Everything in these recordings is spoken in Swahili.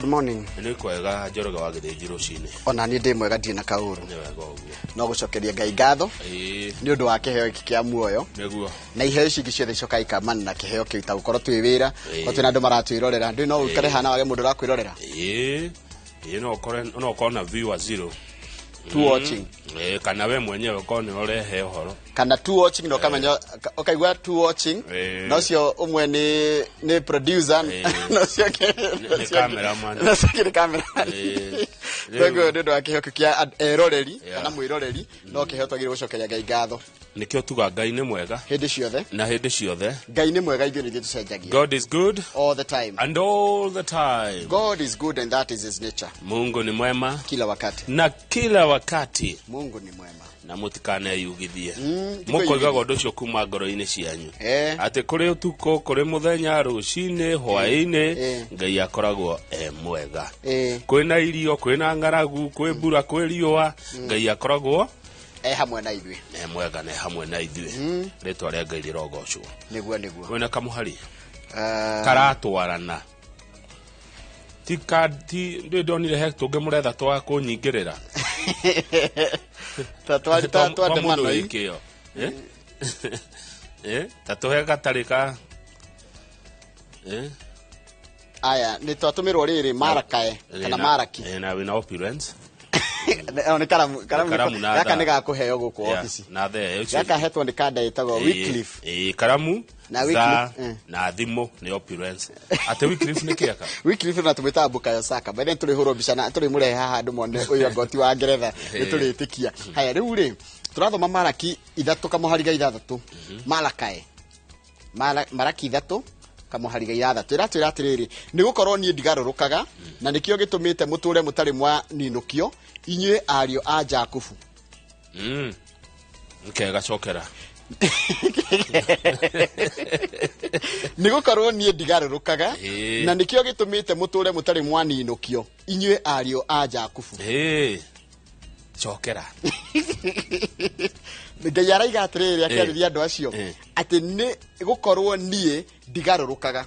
Good morning. Ni kwega Njoroge wa Githĩnji rũcinĩ. Ona ni ndĩ mwega ndĩ na kaũru. Nĩ wega ũguo. No gũcokeria Ngai ngatho. Nĩ ũndũ wa kĩheo gĩkĩ kĩa muoyo. Nĩguo. Na iheo ici ingĩ ciothe icoka ikamana na kĩheo kĩu ta gũkorwo twĩ wĩra. O twĩna andũ maratwĩrorera. Ndĩ no ũikare hana wage mũndũ ũrakwĩrorera. No ũkorwo na viewer zero. Two watching. Kana we mwenyewe uko ni urehe uhoro. Kana two watching no kamenya ukaigua two watching. No cio umwe ni producer no cio ni cameraman. No cio ni cameraman. Tego ndio akĩheo kĩa eroreri kana mwĩroreri no kĩheo twagĩrĩirwo gũcokeria Ngai ngatho. Nikio tuga Ngai nĩ mwega. Hĩndĩ ciothe. Na hĩndĩ ciothe. Ngai nĩ mwega ithuĩ nĩ tũcenjagia. God is good all the time. And all the time. God is good and that is his nature. Mungu ni mwema kila wakati. Na kila wakati. Mungu ni mwema. Na mutikane yugithie. Mukoiga gondu cio kuma ngoro-inĩ cianyu. Ati kuri utuko kuri muthenya rucinĩ hwaĩ-inĩ Ngai akoragwo mwega. Kwina irio kwina ngaragu kwi mbura kwi riũa Ngai akoragwo hamwe na ithuĩ. Mwega na hamwe na ithuĩ. Rĩtwa rĩa Ngai rĩrogocwo. Nĩguo. Wena kamuhari. Karatwarana. Ti ndonire hekto ngemũretha twa kũnyingĩrĩra. Tatwa mano ikio. Tatuhe gatarika. Aya nĩ twatũmĩrwo rĩrĩ Marakae kana Maraki. Na wina opulence. Ona karamu gaka nĩ gakũheo gũkũ office. Na the gaka hetwo nĩ kanda ĩtagwo Wycliffe. Karamu na Wycliffe na thimo nĩ opulence. Ate Wycliffe nĩ kĩaka. Wycliffe na tũmĩtaga Bukayo Saka. Bende tũrĩ hũrwo mbica na tũrĩ mũrehe haha andũ mone ũyũ ngoti wa Ngeretha nĩ tũrĩtĩkia. Haya rĩu rĩ tũrathoma Maraki 3 kamuhariga 6. Marakae. Maraki 3 kamuhariga 3. Twĩra atĩrĩrĩ nĩ gũkorwo niĩ ndigarũrũkaga na nĩkĩo gĩtũmĩte mũtũre mũtarĩ mwa ninũkio inyuĩ ariũ a Jakubu. Nkega cokera. Nĩ gũkorwo niĩ ndigarũrũkaga na nĩkĩo gĩtũmĩte mũtũre mũtarĩ mwa ninũkio inyuĩ ariũ a Jakubu. Cokera. Ngai araiga atĩrĩrĩ akĩarĩria andũ acio atĩ nĩ gũkorwo niĩ ndigarũrũkaga.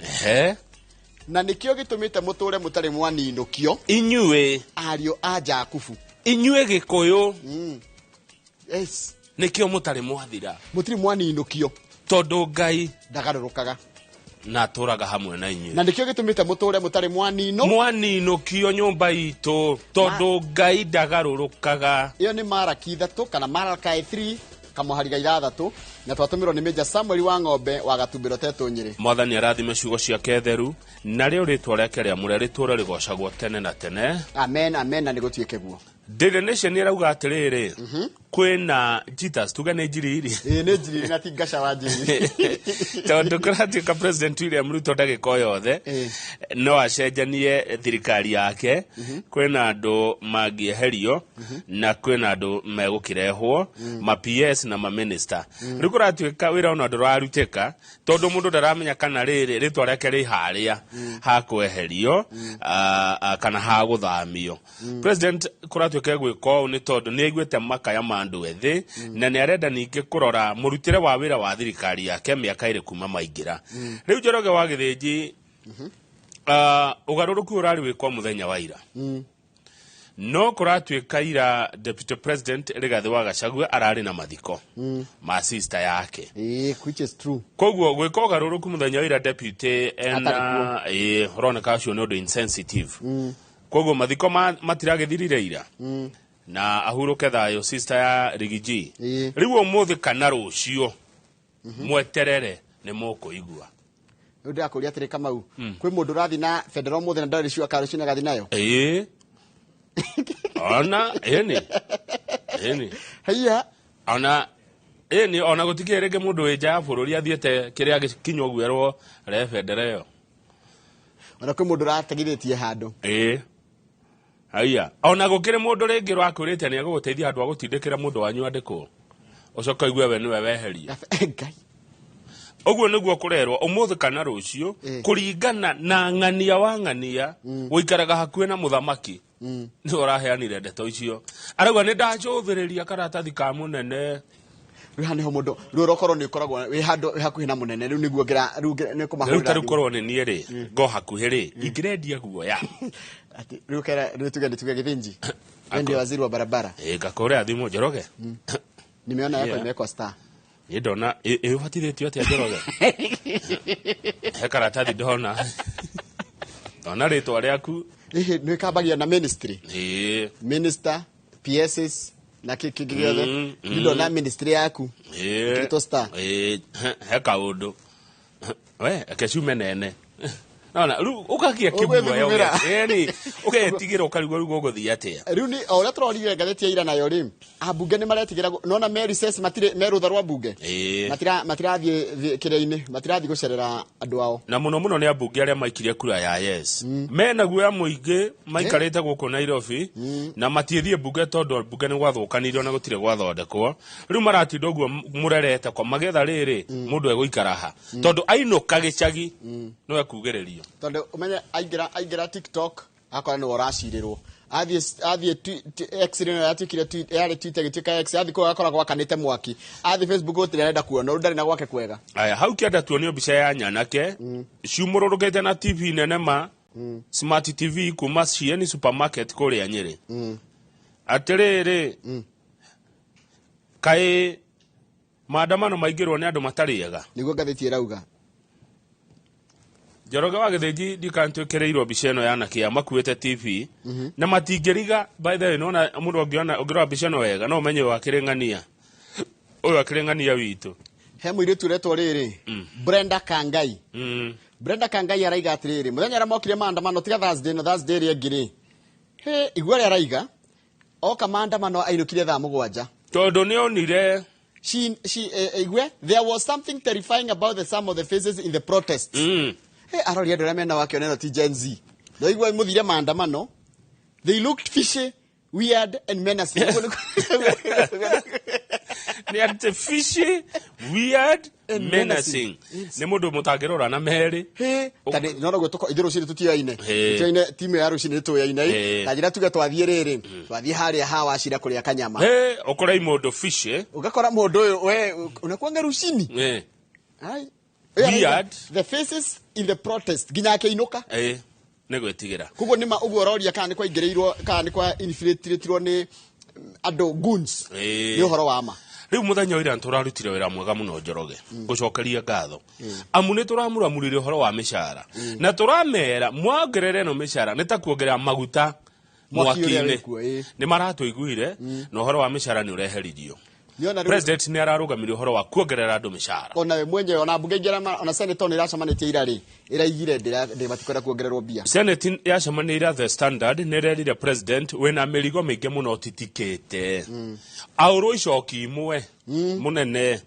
Na nĩkĩo gĩtũmĩte mũtũre mũtarĩ mwa ninũkio inyuĩ ariũ a Jakubu. Inyuĩ Gĩkũyũ. Yes. Nĩkĩo mũtarĩ mwathira. Mũtirĩ mwa ninũkio. Tondũ Ngai ndagarũrũkaga. Na tũraga hamwe na inyuĩ. Na nĩkĩo gĩtũmĩte mũtũre mũtarĩ mwa ninũkio nyũmba itũ tondũ Ngai ndagarũrũkaga. Iyo nĩ Maraki 3 kana Marakae 3 kamuhariga 6 na twatũmĩrwo nĩ Major Samuel wa Ng'ombe wa Gatumbĩro Tetũ Nyĩrĩ. Mwathani arathime ciugo ciake theru na rĩo rĩtwa rĩake rĩamũre rĩtũũre rĩgocagwo tene na tene. Amen amen na nĩgũtuĩke guo. Daily Nation ĩrauga atĩrĩrĩ kwĩna Jesus tuge nĩ njiriri. Nĩ njiriri na tingaca wa njiriri. Tondũ kũratuĩka President William Ruto ndagĩka yothe no acenjanie thirikari yake. Kwĩna andũ mangĩeherio na kwĩna andũ megũkĩrehwo ma PS na ma minister. Rĩu kũratuĩka wĩra ona ndũrarutĩka tondũ mũndũ ndaramenya kana rĩrĩ rĩtwa rĩake rĩ harĩa ha kweherio kana ha gũthamio. President kũratuĩka gwĩka ũũ nĩ tondũ nĩ aiguĩte makaya ma andũ ethĩ na nĩ arenda ningĩ kũrora mũrutĩre wa wĩra wa thirikari yake mĩaka ĩrĩ kuma maingĩra. Rĩu Njoroge wa Gĩthĩnji ũgarũrũku ũrarĩ wĩkwo mũthenya wa ira. No kũratuĩka ira Deputy President Rigathĩ wa Gachagua ararĩ na mathiko ma sister yake. Which is true. Koguo gwĩka ũgarũrũku mũthenya wa ira Deputy ũroneka ũcio nĩ ũndũ insensitive. Koguo mathiko matiragĩthirire ira. Na ahurũke thayũ sister ya Rigiji. Rĩu ũmũthĩ kana rũciũ mweterere nĩ mũkũigua. Rĩu ndakũria atĩrĩ Kamau kwĩ mũndũ ũrathiĩ na Federal mũthĩ na ndarĩ ciuga kana rũciũ nĩagathiĩ nayo. Ona eni haiya ona eni ona gũtikĩrĩ rĩngĩ mũndũ wĩ nja ya bũrũri athiĩte kĩrĩa gĩkinywo guerwo refendera ĩyo. Ona kwĩ mũndũ ũrategithĩtie handũ. Haiya ona gũkĩrĩ mũndũ rĩngĩ rwakwĩrĩte nĩ agũgũteithia handũ agũtindĩkĩra mũndũ wanyu andĩkwo ũcoka igue we nĩwe weheria. Ũguo nĩguo kũrerwo ũmũthĩ kana rũciũ kũringana na ng'ania wa ng'ania gũikaraga hakuhĩ na mũthamaki nĩ ũraheanire ndeto icio. Arauga nĩ ndacũthĩrĩria karatathi ka mũnene Riha neho mundu rorokorwo ni koragwo wi handu hakuhi na munene riu niguo ngira riu ni kumahurira riu korwo ni nieri go hakuhi ri ingirendia guoya ati riu tuge githinji ndio waziri wa barabara ngakore thimo Njoroge nimeona yako imewekwa star ni ndona ibatithitio atia Njoroge he karatathi ndona ona ritwa riaku ni kabagia na ministry minister PSS na kigigothe ndona ministry yaku to star he kaundu we akecume nene Nona, ukakia kibwa ya yani uketigira ukarigwa rugo guthii atia riu ni ora turorire ngatheti ya ira nayo ri abunge ni maretigira nona Mary Ses matire merutha rwa bunge matirathie kire-ini matirathie gucerera andu ao na muno ni abunge aria maikirie kura ya yes mena guya muingi maikarite guku Nairobi na matiethie bunge tondu bunge ni gwathukanirio na gutire gwathondekwo riu maratindo guo murerete kwa magetha riri mundu eguikara ha tondu ainuka gicagi no ekugererio tondu umenye aingira TikTok akora ni oracirirwo athie X-ray ya tikire yari Twitter gitika X athie ko akora gwakanite mwaki athie Facebook utirenda kuona ndari na gwake kwega aya hau kienda tuonio bica ya nyanake ciumururukite na TV nene ma Smart TV kuma Cieni supermarket kuria Nyeri atiriri kai maandamano maingirwo ni andu matariega niguo ngatheti irauga Njoroge wa githinji ndikantwekereirwo bica ino ya nakia makuite TV na matingeriga by the way nona mundu ongiona bica ino wega no umenye wakirengania uyu akirengania witu he muiritu retwo riri Brenda Kangai Brenda Kangai araiga atiriri muthenya ra mokire maandamano tiga Thursday ri ngiri he igwa ri araiga oka maandamano ainukire thaa 7 tondu ni onire igwe there was something terrifying about some of the faces in the protest aroria ndora mena wake oneno ti Gen Z no igwa muthire maandamano they looked fishy weird and menacing ni ante fishy weird and menacing ni mundu mutangirora na meri tani no gutoko ithiro ciri tutiaine timu ya rucini tuyaine na njira tuge twathie riri twathie haria hawa cira kuria kanyama ukora mundu fishy ugakora mundu uyu we unakwanga rucini ai weird the faces in the protest ginya keinuka negwetigira kugo nima uguo roria kana ni kwa ingireirwo kana ni kwa infiltratirwo ni ando goons ni horo wa ma riu muthenya ira turarutire wira mwega muno Njoroge gucokeria ngatho amu ni turamuramurire horo wa mishara na turamera mwagerere no mishara ni ta kuongerera maguta mwakine ni maratuiguire no horo wa mishara ni ureheririo president ni ararugamirio horo wa kuongerera andu mishara ona we mwenye ona bunge ngira ona senator ni racamanitie irari iraigire ndi batikora kuongererwo bia senate yacamaniira the standard ni rerire president wena merigo mingi muno titikite auro icoki imwe munene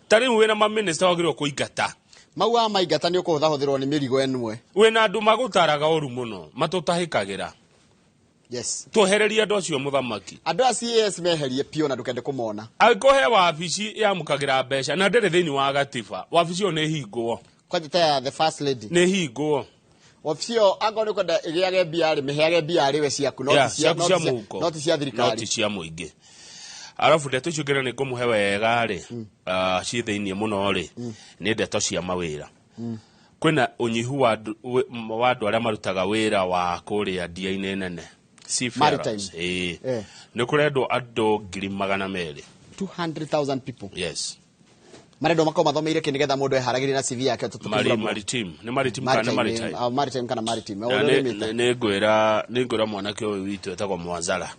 tari wena ma minister wagirwo kuingata maua maingata ni ukuhuthahuthirwo ni mirigo enwe wena andu magutaraga oru muno matutahikigira yes tuhereria andu acio muthamaki andu a CS meherie pio na ndukende kumona akohe wabici yamukagira mbeca na ndere thiini wa gatiba wabici one hingwo kwa jita the first lady ne hingwo ofio agone kwenda igiage biari meheage biari we ciaku not cia thirikari not cia muingi arafu ndeto icio ngena ni ngumuhe wega ri ci thiini muno ri ni ndeto cia mawira kwina unyihu wa andu aria marutaga wira wa kuria ndia-ini nene Maritime ni kurendwo andu 200,000 people yes marendo makoma thomeire kini getha mundu eharagiri na CV yake maritime kana maritime ni ngwira mwanake uyu witu etagwo Mwanzara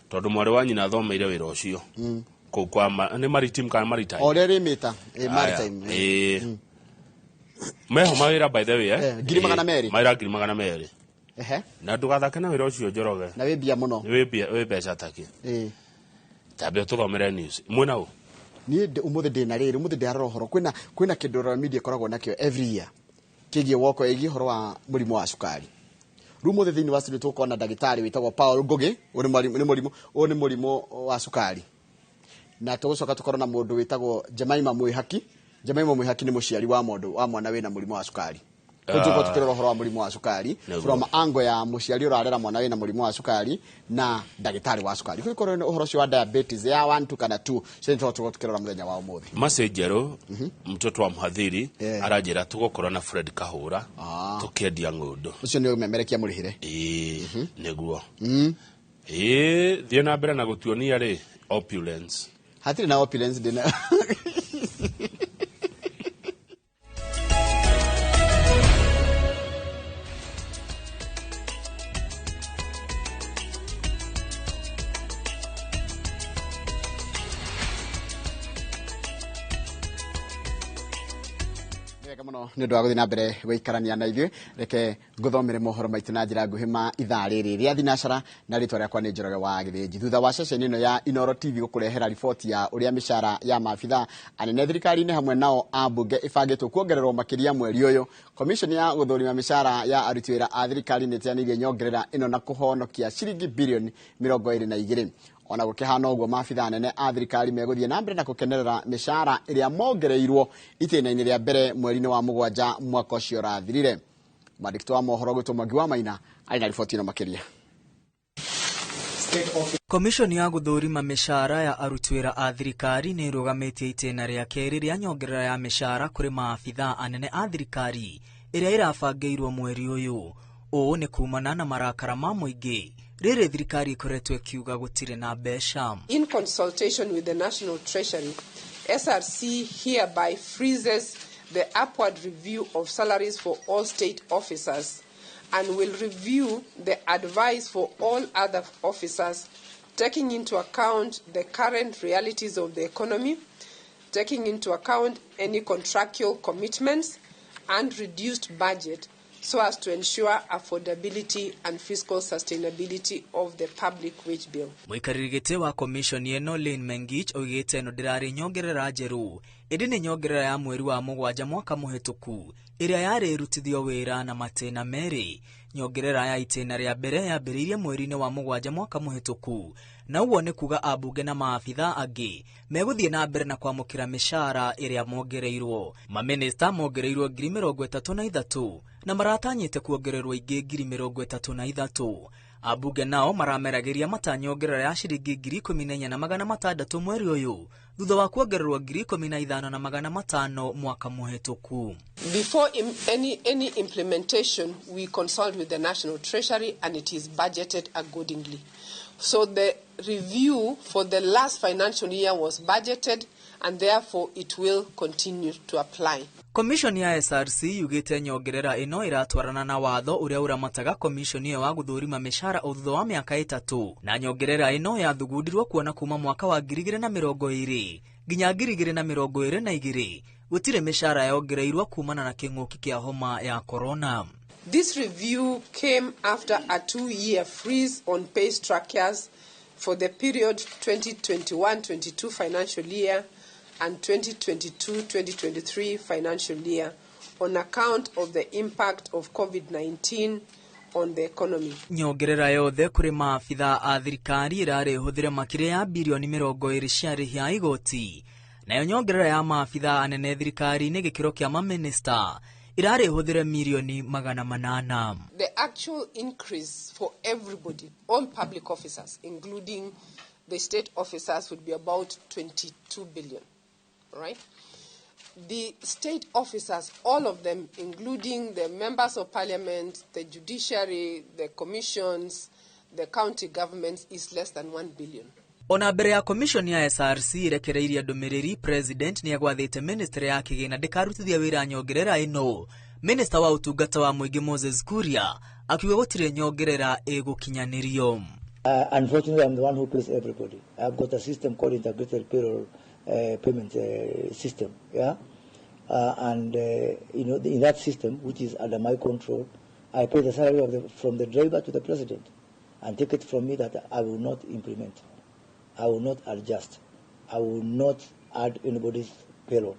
tondu mwari wa nyina thomeire wira ucio kwa ni maritime kana maritime orere mita maritime meho mawira by the way maira 200,000 na ndugathake na wira ucio Njoroge na wibia muno we beca taki tabe tuthomere news mwena u ni umuthi ndina riri umuthi ndarora horo kwina kindu ra media koragwo nakio every year kigie woko igi horo wa murimu wa cukari rumuthi thiini wa studio tukona ndagitari witagwo Paul Ngugi ni murimu wa cukari na tugucoka tukorwo na mundu witagwo Jemaima Mwihaki ni muciari wa mundu wa mwana wina murimu wa cukari Tuko tukirora horo wa mũrimũ wa cukari from angle ya mũciari ũrarera mwana wĩna mũrimũ wa cukari na ndagĩtarĩ wa cukari. Kũrĩ ũhoro ũcio wa diabetes ya 1 kana 2 cyo tuko tukirora mũthenya wa ũmũthĩ. Masenjero mtoto wa mhadhiri aranjĩra tũgũkorwo na Fred Kahũra tũkĩendia ng'ũndũ. Ũcio nĩ ũmemerekia mũrĩhire. Nĩguo. Thiĩ na mbere na gũtuonia rĩ opulence. Hatirĩ na opulence dina. Nĩ ũndũ wa gũthiĩ na mbere gũikarania na ithuĩ, reke ngũthomere mohoro maitũ na njĩra nguhĩ ma ithaa rĩrĩ rĩa thinacara, na rĩtwa rĩakwa nĩ Njoroge wa Gĩthĩnji. Thutha wa ceceni ĩno ya Inooro TV gũkũrehera riboti ya ũrĩa mĩcara ya maabitha anene thirikari-inĩ hamwe nao ambunge ĩbangĩtwo kuongererwo makĩria mweri ũyũ, komishoni ya gũthũrima mĩcara ya aruti wĩra a thirikari nĩ ĩteanĩirie nyongerera ĩno na kũhonokia ciringi birioni 22. Ona gũkĩhana ũguo maabitha anene a thirikari megũthiĩ na mbere na gũkenerera mĩcara ĩrĩa mongereirwo itĩna-inĩ rĩa mbere mweri-inĩ wa mũgwanja mwaka ũcio ũrathirire. Mwandĩki wa mohoro gwĩtwo Mwangi wa Maina arĩ na riboti ĩno makĩria. Komishoni ya gũthũrima mĩcara ya aruti wĩra a thirikari nĩ ĩrũgamĩtie itĩna rĩa kerĩ rĩa nyongerera ya mĩcara kũrĩ maabitha anene a thirikari ĩrĩa ĩrabangĩirwo mweri ũyũ. Ũũ nĩ kumana na marakara ma mũingĩ rĩrĩ thirikari ĩkoretwo ĩkiuga gũtirĩ na mbeca. In consultation with the National Treasury, SRC hereby freezes the upward review of salaries for all state officers and will review the advice for all other officers, taking into account the current realities of the economy, taking into account any contractual commitments and reduced budget, so as to ensure affordability and fiscal sustainability of the public wage bill. Mũikarĩri gĩtĩ wa komishoni ĩno Lynn Mengich oigĩte ĩno ndĩrarĩ nyongerera njerũ, ĩndĩ nĩ nyongerera ya mweri wa mũgwanja mwaka mũhĩtũku ĩrĩa yarĩ ĩrutithio wĩra na matĩna merĩ. Nyongerera ya itĩna rĩa mbere yambĩrĩirie mweri-inĩ wa mũgwanja mwaka mũhĩtũku, na ũguo nĩ kuga ambunge na maabitha angĩ megũthiĩ na mbere na kwamũkĩra mĩcara ĩrĩa mongereirwo. Mamĩnĩsta mongereirwo 33,000 na maratanyĩte kuongererwo ingĩ 33,000. Ambunge nao marameragĩria matanyongerera ya ciringi 14,600 mweri ũyũ thutha wa kuongererwo 15,500 mwaka mũhĩtũku. Before any implementation, we consult with the National Treasury and it is budgeted accordingly. So the review for the last financial year was budgeted and therefore it will continue to apply. Komishoni ya SRC yugĩte nyongerera ĩno iratwarana na watho ũrĩa ũramataga komishoni ĩyo wa gũthũrima mĩcara o thutha wa mĩaka 3, na nyongerera ĩno yathugundirwo kuona kuma mwaka wa 2020 nginya 2022 gũtirĩ mĩcara yongereirwo kumana na kĩng'ũki kĩa homa ya corona. This review came after a 2-year freeze on pay structures for the period 2021-22 financial year and 2022-2023 financial year on account of the impact of COVID-19 on the economy. Nyongerera yothe kũrĩ maabitha a thirikari ĩrarĩ hũthĩre makĩria ya birioni 20 cia rĩhi ya igoti. Nayo nyongerera ya maabitha anene thirikari-inĩ gĩkĩro kĩa mamĩnĩsta irarĩ hũthĩre mirioni 800. The actual increase for everybody, all public officers, including the state officers, would be about 22 billion, right? The state officers, all of them, including the members of parliament, the judiciary, the commissions, the county governments, is less than 1 billion. Ona mbere ya komishoni ya SRC irekereirie ndũmĩrĩri, president nĩ agwathĩte ministry ya kĩgĩna ndĩkarutithia wĩra nyongerera ĩno. Minister wa ũtungata wa mũingĩ Moses Kuria akiuga gũtirĩ nyongerera ĩgũkinyanĩrio. Unfortunately, I'm the one who pays everybody. I've got a system called integrated payroll payment system, yeah, and you know, in that system, which is under my control, I pay the salary of from the driver to the president, and take it from me that I will not implement, I will not adjust, I will not add anybody's payroll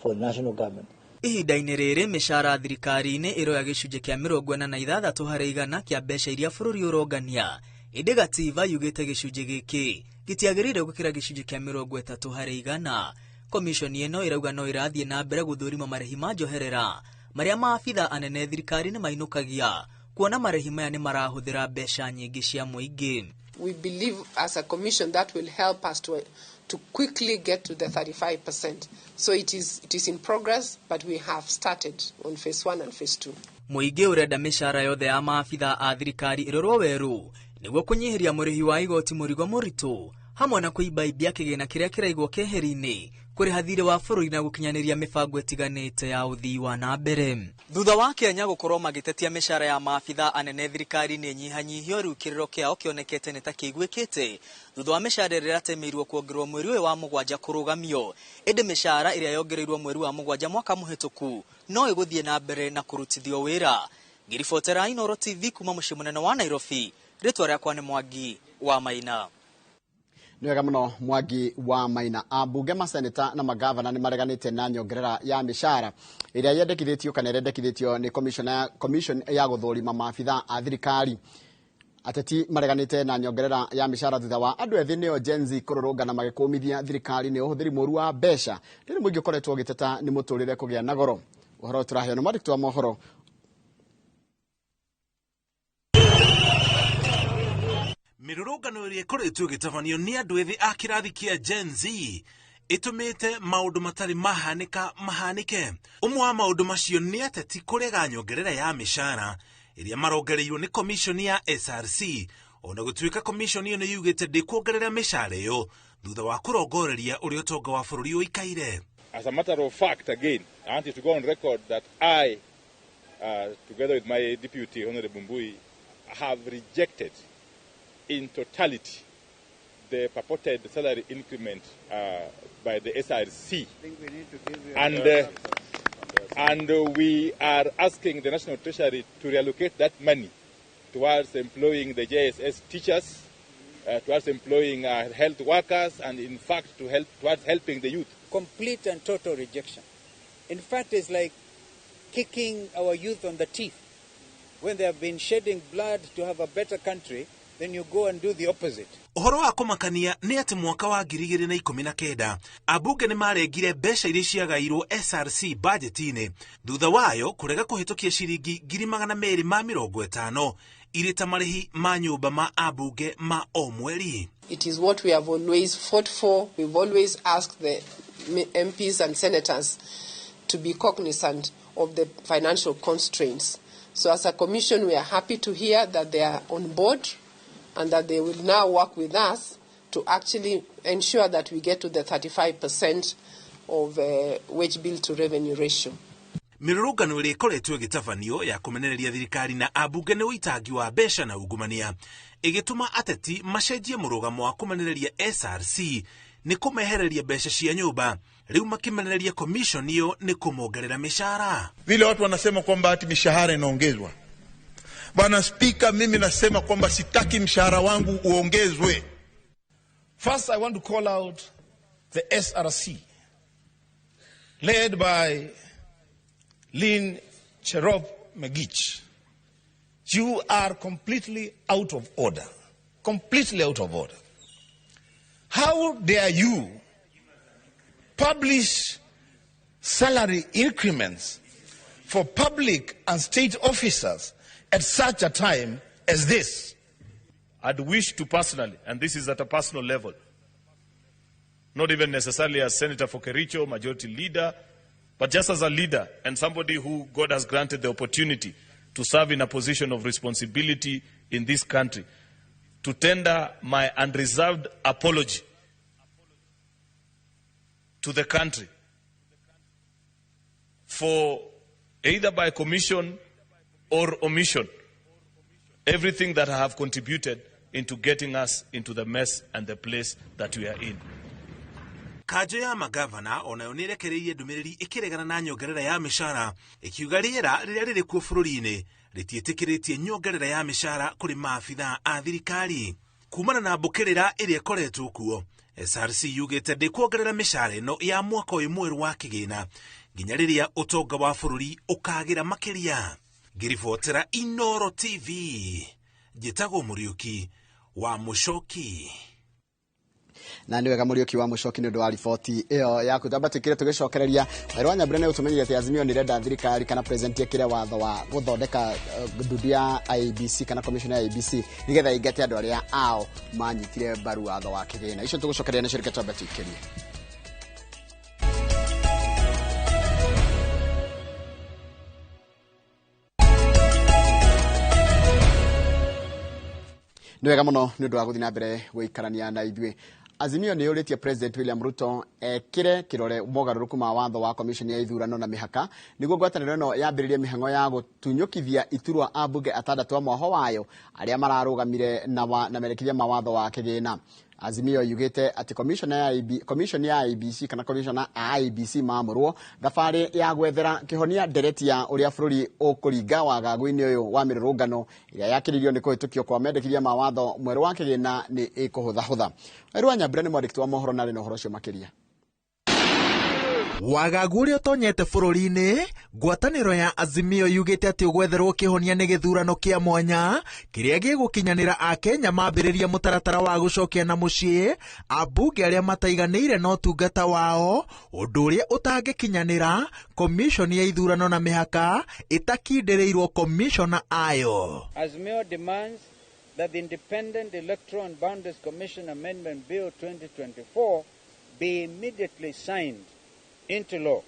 for the national government. Ihinda-inĩ rĩrĩ mĩcara thirikari-inĩ ĩroya gĩcunjĩ kĩa 46 harĩ 100 kĩa mbeca iria bũrũri ũrongania. Ĩndĩ gatiba yugĩte gĩcunjĩ gĩkĩ gĩtiagĩrĩire gũkĩra gĩcunjĩ kĩa 30 harĩ 100. Komishoni ĩno ĩrauga no ĩrathiĩ na mbere gũthũrima marĩhi ma njoherera maria maabitha anene thirikari nĩ mainũkagia kuona marĩhi maya nĩ marahũthĩra mbeca nyingĩ cia mũingĩ. We believe as a commission that will help us to quickly get to the 35%. So it is in progress, but we have started on phase 1 and phase 2. Mũingĩ ũrenda mĩcara yothe ya maabitha a thirikari ĩrorwo werũ nĩguo kũnyihiria mũrĩhi wa igoti mũrigo mũritũ hamwe na kũibaibia kĩgĩna kĩrĩa kĩraigwo keheri-inĩ kũrĩha thirĩ wa bũrũri na gũkinyanĩria mĩbango ĩtiganĩte ya ũthii wa na mbere. Thutha wa Kenya gũkorwo magĩtetia mĩcara ya maabitha anene thirikari nĩ nyihanyihio, rĩu kĩrĩro kĩao kĩonekete nĩ ta kĩiguĩkĩte thutha wa mĩcara ĩrĩa ĩratemeirwo kuongererwo mweri ũyũ wa mũgwanja kũrũgamio. Ĩndĩ mĩcara ĩrĩa yongereirwo mweri wa mũgwanja mwaka mũhĩtũku no ĩgũthiĩ na mbere na kũrutithio wĩra. Ngiribotera Inooro TV kuma mũciĩ mũnene wa Nairobi, rĩtwa rĩakwa nĩ Mwangi wa Maina. Nĩ wega mũno Mwangi wa Maina. Ambunge, maseneta na magavana nĩ mareganĩte na nyongerera ya mĩcara ĩrĩa yendekithĩtio kana yendekithĩtio nĩ commission ya gũthũrima maabitha a thirikari. Ateti mareganĩte na nyongerera ya mĩcara thutha wa andũ ethĩ nĩo Gen Z kũrũrũngana magĩkũmithia thirikari nĩ ũhũthĩri mũru wa mbeca rĩrĩa mũingĩ ũkoretwo ũgĩteta nĩ mũtũrĩre kũgĩa na goro. Ũhoro tũraheo nĩ mwandĩki wa mohoro. Mirurungano ĩrĩa ĩkoretwo ĩgĩtabanio nĩ andũ ethĩ a kĩrathi kĩa Gen Z ĩtũmĩte maũndũ matarĩ mahanĩke. Ũmwe wa maũndũ macio nĩ ateti kũrega nyongerera ya mĩcara ĩrĩa marongereirwo nĩ commission ya SRC, ona gũtuĩka commission ĩyo nĩ yugĩte ndĩkuongerera mĩcara ĩyo thutha wa kũrongoreria ũrĩa ũtonga wa bũrũri ũikaire. As a matter of fact, again, I want you to go on record that I, together with my deputy, Honorable Mbui, have rejected in totality the purported salary increment by the SRC. I think we need to give you and we are asking the National Treasury to reallocate that money towards employing the JSS teachers, towards employing health workers, and in fact towards helping the youth. complete and total rejection. In fact, it's like kicking our youth on the teeth. When they have been shedding blood to have a better country, then you go and do the opposite. Ũhoro wa kũmakania nĩ atĩ mwaka wa 2019 ambunge nĩ marengire mbeca iria ciagairwo SRC budget-inĩ thutha wayo kũrega kũhĩtũkia ciringi 250 irĩ ta marĩhi ma nyũmba ma ambunge ma o mweri. It is what we have always fought for. We've always asked the MPs and senators to be cognizant of the financial constraints. So as a commission, we are happy to hear that they are on board and that they will now work with us to actually ensure that we get to the 35% of wage bill to revenue ratio. Mirurungano ĩrĩa ĩkoretwo ĩgĩtabanio ya kũmenereria thirikari na ambunge nĩ ũitangi wa mbeca na ungumania ĩgĩtũma ateti macenjie mũrũgamo wa kũmenereria SRC nĩ kũmehereria mbeca cia nyũmba, rĩu makimenereria commission hiyo ni kumuongerera mishahara. Vile watu wanasema kwamba ati mishahara inaongezwa. Bwana Spika, mimi nasema kwamba sitaki mshahara wangu uongezwe. First, I want to call out the SRC, led by Lynn Cherop Megich. You are completely out of order. Completely out of order. How dare you publish salary increments for public and state officers at such a time as this? I'd wish to personally, and this is at a personal level, not even necessarily as Senator for Kericho, Majority Leader, but just as a leader and somebody who God has granted the opportunity to serve in a position of responsibility in this country, to tender my unreserved apology to the country for either by commission or omission everything that I have contributed into getting us into the mess and the place that we are in. Kanjo ya magavana onayo nĩ ĩrekereirie ndũmĩrĩri ĩkĩregana na nyongerera ya mĩcara ĩkiuga rĩera rĩrĩa rĩrĩ kuo bũrũri-inĩ rĩtiĩtĩkĩrĩtie nyongerera ya mĩcara kũrĩ maabitha a thirikari. Kumana na mbũkĩrĩra ĩrĩa ĩkoretwo kuo, SRC yugĩte ndĩkuongerera mĩcara ĩno ya mwaka ũyũ mwerũ wa kĩgĩna nginya rĩrĩa ũtonga wa bũrũri ũkagĩra makĩria. Ngiribotera Inooro TV, njĩtagwo Mũriũki wa Mũchoki. na ni wega muri ukiwa mucoki ni ndo ripoti iyo ya kutamba tukire tugicokereria Wairũ Nyambura ni utumenyire ati Azimio ni renda thirikari kana president yakire watho wa guthondeka ndudu ya IEBC kana commission ya IEBC nigetha ingate andu aria ao manyitire mbaru watho wa kigina icio tugucokereria ni shirika twambe tuikirie. Niwega muno ni undu wa guthina mbere guikarania na ithuĩ. Azimio ni yuritie President William Ruto kire kirore mogaruruku ma watho wa commission ya ithurano na mihaka niguo ngwatanĩro ĩno yambĩrĩrie mĩhang'o ya gũtunyũkithia iturwa ambunge atandatũ a mwaho wayo arĩa mararũgamire na merekithia mawatho wa kĩgĩna. Azimio yugite ati commission ya IEBC kana commissioner a IEBC maamũrwo thabarĩ ya gwethera kihonia ndereti ya ũrĩa bũrũri ũkũringa wagagu-inĩ ũyũ wa mĩrũrũngano ĩrĩa yakĩrĩirio nĩ kũhĩtũkio kwa mendekithia ma watho mwerũ wa kĩgĩna nĩ ĩkũhũthahũtha. Wairũ Nyambura nĩ mwandĩki wa mohoro na rĩ na ũhoro ũcio makĩria. Wagagu ũrĩa ũtonyete bũrũri-inĩ, ngwatanĩro ya Azimio yugĩte atĩ ũgwetherwo kĩhonia nĩ gĩthurano kĩa mwanya kĩrĩa gĩgũkinyanĩra Akenya mambĩrĩria mũtaratara wa gũcokia na mũciĩ ambunge arĩa mataiganĩire na ũtungata wao, ũndũ ũrĩa ũtangĩkinyanĩra commission ya ithurano na mĩhaka ĩtakindĩrĩirwo commissioner ayo. Azimio demands that the Independent Electoral and Boundaries Commission Amendment Bill 2024 be immediately signed into law.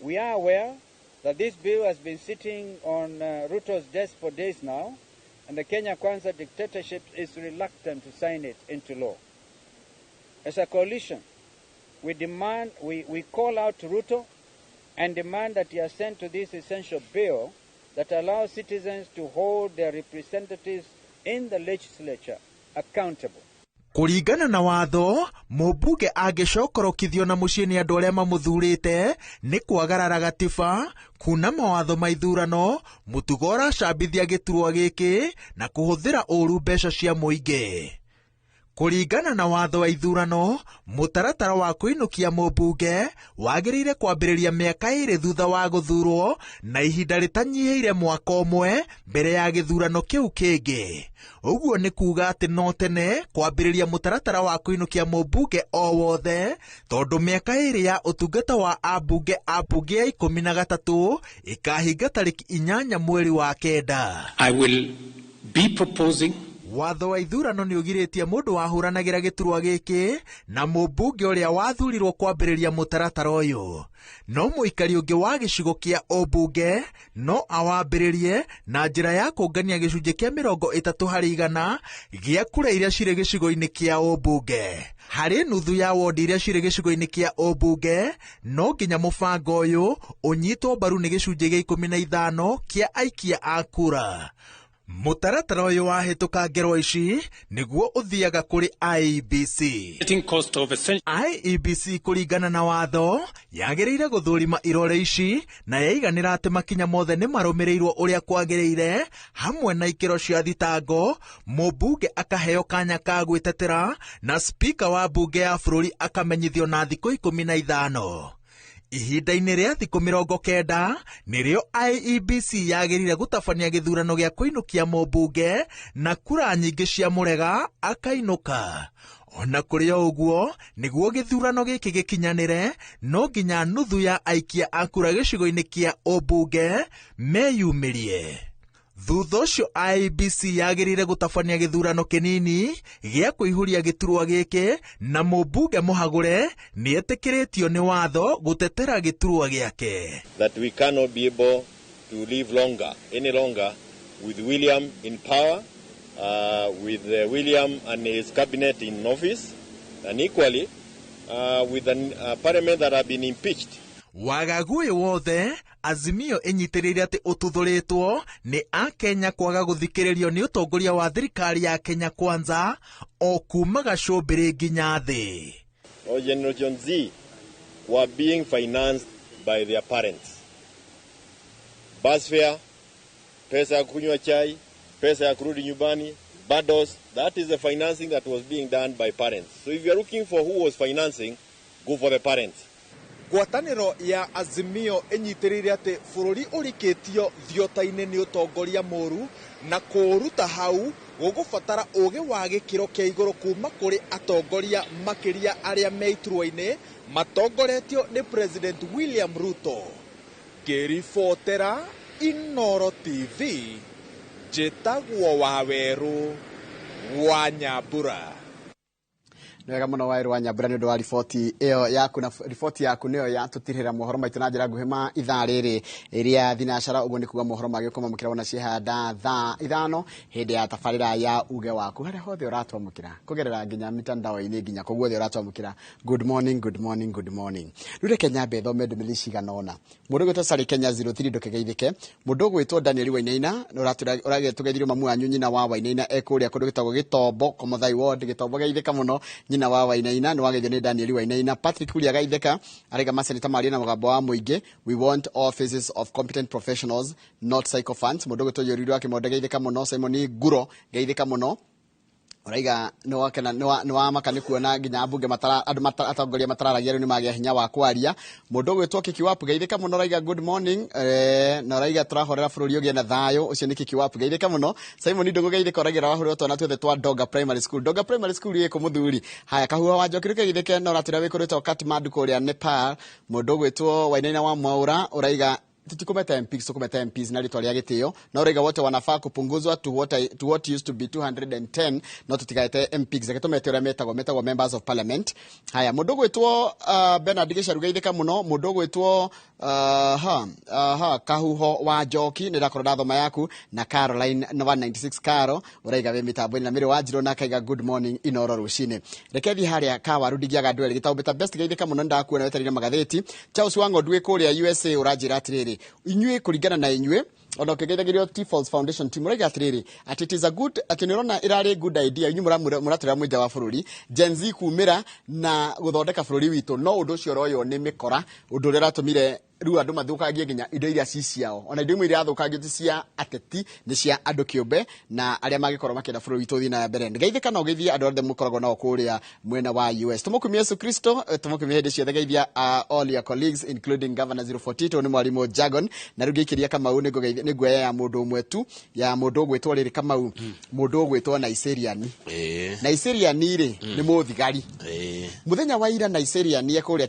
We are aware that this bill has been sitting on Ruto's desk for days now, and the Kenya Kwanza dictatorship is reluctant to sign it into law. As a coalition, we call out to Ruto and demand that he assent to this essential bill that allows citizens to hold their representatives in the legislature accountable. Kũringana na watho, mũmbunge angĩcokorokithio na mũciĩ nĩ andũ arĩa mamũthurĩte nĩ kwagarara gatiba, kuna mawatho ma ithurano, mũtugo ũracambithia gĩturwa gĩkĩ na kũhũthĩra ũũru mbeca cia mũingĩ. Kũringana na watho wa ithurano, mũtaratara wa kũinũkia mũmbunge wagĩrĩire kwambĩrĩria mĩaka 2 thutha wa gũthurwo na ihinda rĩtanyihĩire mwaka ũmwe mbere ya gĩthurano kĩu kĩngĩ. Ũguo nĩ kuuga atĩ no tene kwambĩrĩria mũtaratara wa kũinũkia mũmbunge o wothe, tondũ mĩaka 2 ya ũtungata wa ambunge ya 13 ĩkahinga tarĩki 8 mweri wa kenda. I will be proposing watho wa ithurano nĩ ũgirĩtie mũndũ wahũranagĩra gĩturwa gĩkĩ na mũmbunge ũrĩa wathurirwo kwambĩrĩria mũtaratara ũyũ. No mũikari ũngĩ wa gĩcigo kĩa ũmbunge no awambĩrĩrie na njĩra ya kũngania gĩcunjĩ kĩa 30% gĩa kura iria cirĩ gĩcigo-inĩ kĩa ũmbunge. Harĩ nuthu ya wondi iria cirĩ gĩcigo-inĩ kĩa ũmbunge, no nginya mũbango ũyũ ũnyitwo mbaru nĩ gĩcunjĩ gĩa 15 kĩa aikia a kura. Mũtaratara ũyũ wahĩtũka ngero ici nĩguo ũthiaga kũrĩ IEBC. IEBC kũringana na watho yagĩrĩire gũthũrima irore ici na yaiganĩra atĩ makinya mothe nĩ marũmĩrĩirwo ũrĩa kwagĩrĩire, hamwe na ikĩro cia thitango, mũmbunge akaheo kanya ka gwĩtetera na spika wa mbunge ya bũrũri akamenyithio na thikũ 15. Ihinda-inĩ rĩa thikũ 90 nĩrĩo IEBC yagĩrĩire gũtabania gĩthurano gĩa kũinũkia mũmbunge na kura nyingĩ cia mũrega akainũka. Ona kũrĩ o ũguo, nĩguo gĩthurano gĩkĩ gĩkinyanĩre, no nginya nuthu ya aikia a kura gĩcigo-inĩ kĩa ũmbunge meyumĩrie. Thutha ũcio IEBC yagĩrĩire gũtabania gĩthurano kĩnini gĩa kũihũria gĩturwa gĩkĩ na mũmbunge mũhagũre nĩ etĩkĩrĩtio nĩ watho gũtetera gĩturwa gĩake. That we cannot be able to live any longer with William in power, with William and his cabinet in office, and equally with a parliament that have been impeached. Wagagu ũyũ wothe, Azimio ĩnyitĩrĩire atĩ ũtuthũrĩtwo nĩ Akenya kwaga gũthikĩrĩrio nĩ ũtongoria wa thirikari ya Kenya Kwanza o kuma gacũmbĩrĩ nginya thĩ. Generation Z were being financed by their parents. Bus fare, pesa ya kunywa chai, pesa ya kurudi nyumbani, bundles, that is the financing that was being done by parents. So if you are looking for who was financing, go for the parents. ngwatanĩro ya Azimio ĩnyitĩrĩire atĩ bũrũri ũrikĩtio thiota-inĩ nĩ ũtongoria mũru na kũruta hau gũgũbatara ũgĩ wa gĩkĩro kĩa igũrũ kuma kũrĩ atongoria makĩria arĩa me iturwa-inĩ matongoretio nĩ President William Ruto. Ngĩribotera Inooro TV, njĩtagwo Waweru wa Nyambura. Wega muno Waweru wa Nyambura nĩ ũndũ wa riboti ĩyo yaku, na riboti yaku nĩyo yatũtirĩra mohoro maitũ na njĩra nguhĩ ma ithaa rĩrĩ ĩrĩa thinacara. Ũguo nĩ kuga mohoro magĩũkoma mũkĩra wona ciehanda thaa ithano hĩndĩ ya tabarĩra ya uge waku harĩa hothe ũratwamũkĩra kũgerera nginya mitandao-inĩ nginya kũguo othe ũratwamũkĩra. Good morning, good morning, good morning. Rĩu reke nyambe thome ndũmĩrĩri cigana ũna. Mũndũ ũgwĩtwo Sally Kenya 03 ndũkegeithĩke. Mũndũ ũgwĩtwo Daniel Wainaina ũragetũgeithirio mamu anyu nyina wa Wainaina ekũrĩa kũndũ gĩtagwo Gĩtombo Komothai Ward. Gĩtombo geithĩka mũno nyina wa Wainaina nĩ wageithio nĩ Daniel Wainaina. Patrick Kuria gaithĩka arega maseneta marĩ na mũgambo wa mũingĩ. We want all phases of competent professionals, not sycophants. Mũndũ ũgwĩtwo Yoriru wa Kĩmonde geithĩka mũno. Simon Nguro geithĩka mũno. Oraiga no wa makani kuona nginya ambunge atongoria matararagia rĩu nĩ magĩa hinya wa kwaria. Mũndũ ũgwĩtwo Kiki Wapu geithĩka mũno. Oraiga good morning. Na oraiga tũrahorera bũrũri ũgĩe na thayũ. Ũcio nĩ Kiki Wapu geithĩka mũno. Simon Ndũngũ geithĩka oraiga wahũrĩrwo twana tuothe twa Donga Primary School. Donga Primary School ĩkũ mũthuri. Haya Kahuha wa Njoki geithĩke na ũratĩra wĩkũrĩtwo Katmandu kũrĩa Nepal. Mũndũ ũgwĩtwo Wainaina wa Mwaura oraiga tukumeta MPs na ritwa rĩa gĩtĩo na ũraiga wote wanafaa kupunguzwa to what used to be 210 no tutigaete MPs zake tumete ũrĩa metagwo members of parliament. Haya mũndũ gwĩtwo Bernard Gĩcaru geithĩka mũno. Mũndũ gwĩtwo Kahuho wa Njoki nĩ ndakorwo ndathoma yaku na Caroline 196 Caro ũraiga we mitambo-inĩ na Mĩrĩ wa Njirũ na akaiga good morning Inooro rũcinĩ. Reke thiĩ harĩa Kawaru ndigiaga ndwele gĩtabo beta best geithĩka mũno ndakuona wetarire magathĩti. Charles Wango kũrĩa USA ũranjĩra atĩrĩrĩ inyuĩ kũringana na inyuĩ ona ũkĩgeithagĩrio T-Falls Foundation team ũraiga atĩrĩrĩ atĩ it is a good atĩ nĩũrona ĩrarĩ good idea inyuĩ mũratũra mwĩnja wa bũrũri Gen Z kumĩra na gũthondeka bũrũri witũ no ũndũ ũcio ũroywo nĩ mĩkora ũndũ ũrĩa ũratũmire rĩu andũ mathũkangie nginya indo iria ci ciao ona indo imwe iria athũkangio ti cia ateti nĩ cia andũ kĩũmbe na arĩa magĩkorwo makĩenda bũrũri witũ ũthiĩ na mbere. Geithĩka na ũgeithie andũ othe mũkoragwo nao kũrĩa mwena wa US. Tũmũkumie Yesu Kristo, tũmũkumie hĩndĩ ciothe. Geithia all your colleagues including Governor 042 nĩ mwarimũ Jagon na rĩu ngĩikĩria Kamau nĩ nguoya ya mũndũ ũmwe tu ya mũndũ ũgwĩtwo rĩrĩ Kamau mũndũ ũgwĩtwo Naiceriani. Naiceriani rĩ nĩ mũthigari. Mũthenya wa ira Naiceriani ekũrĩa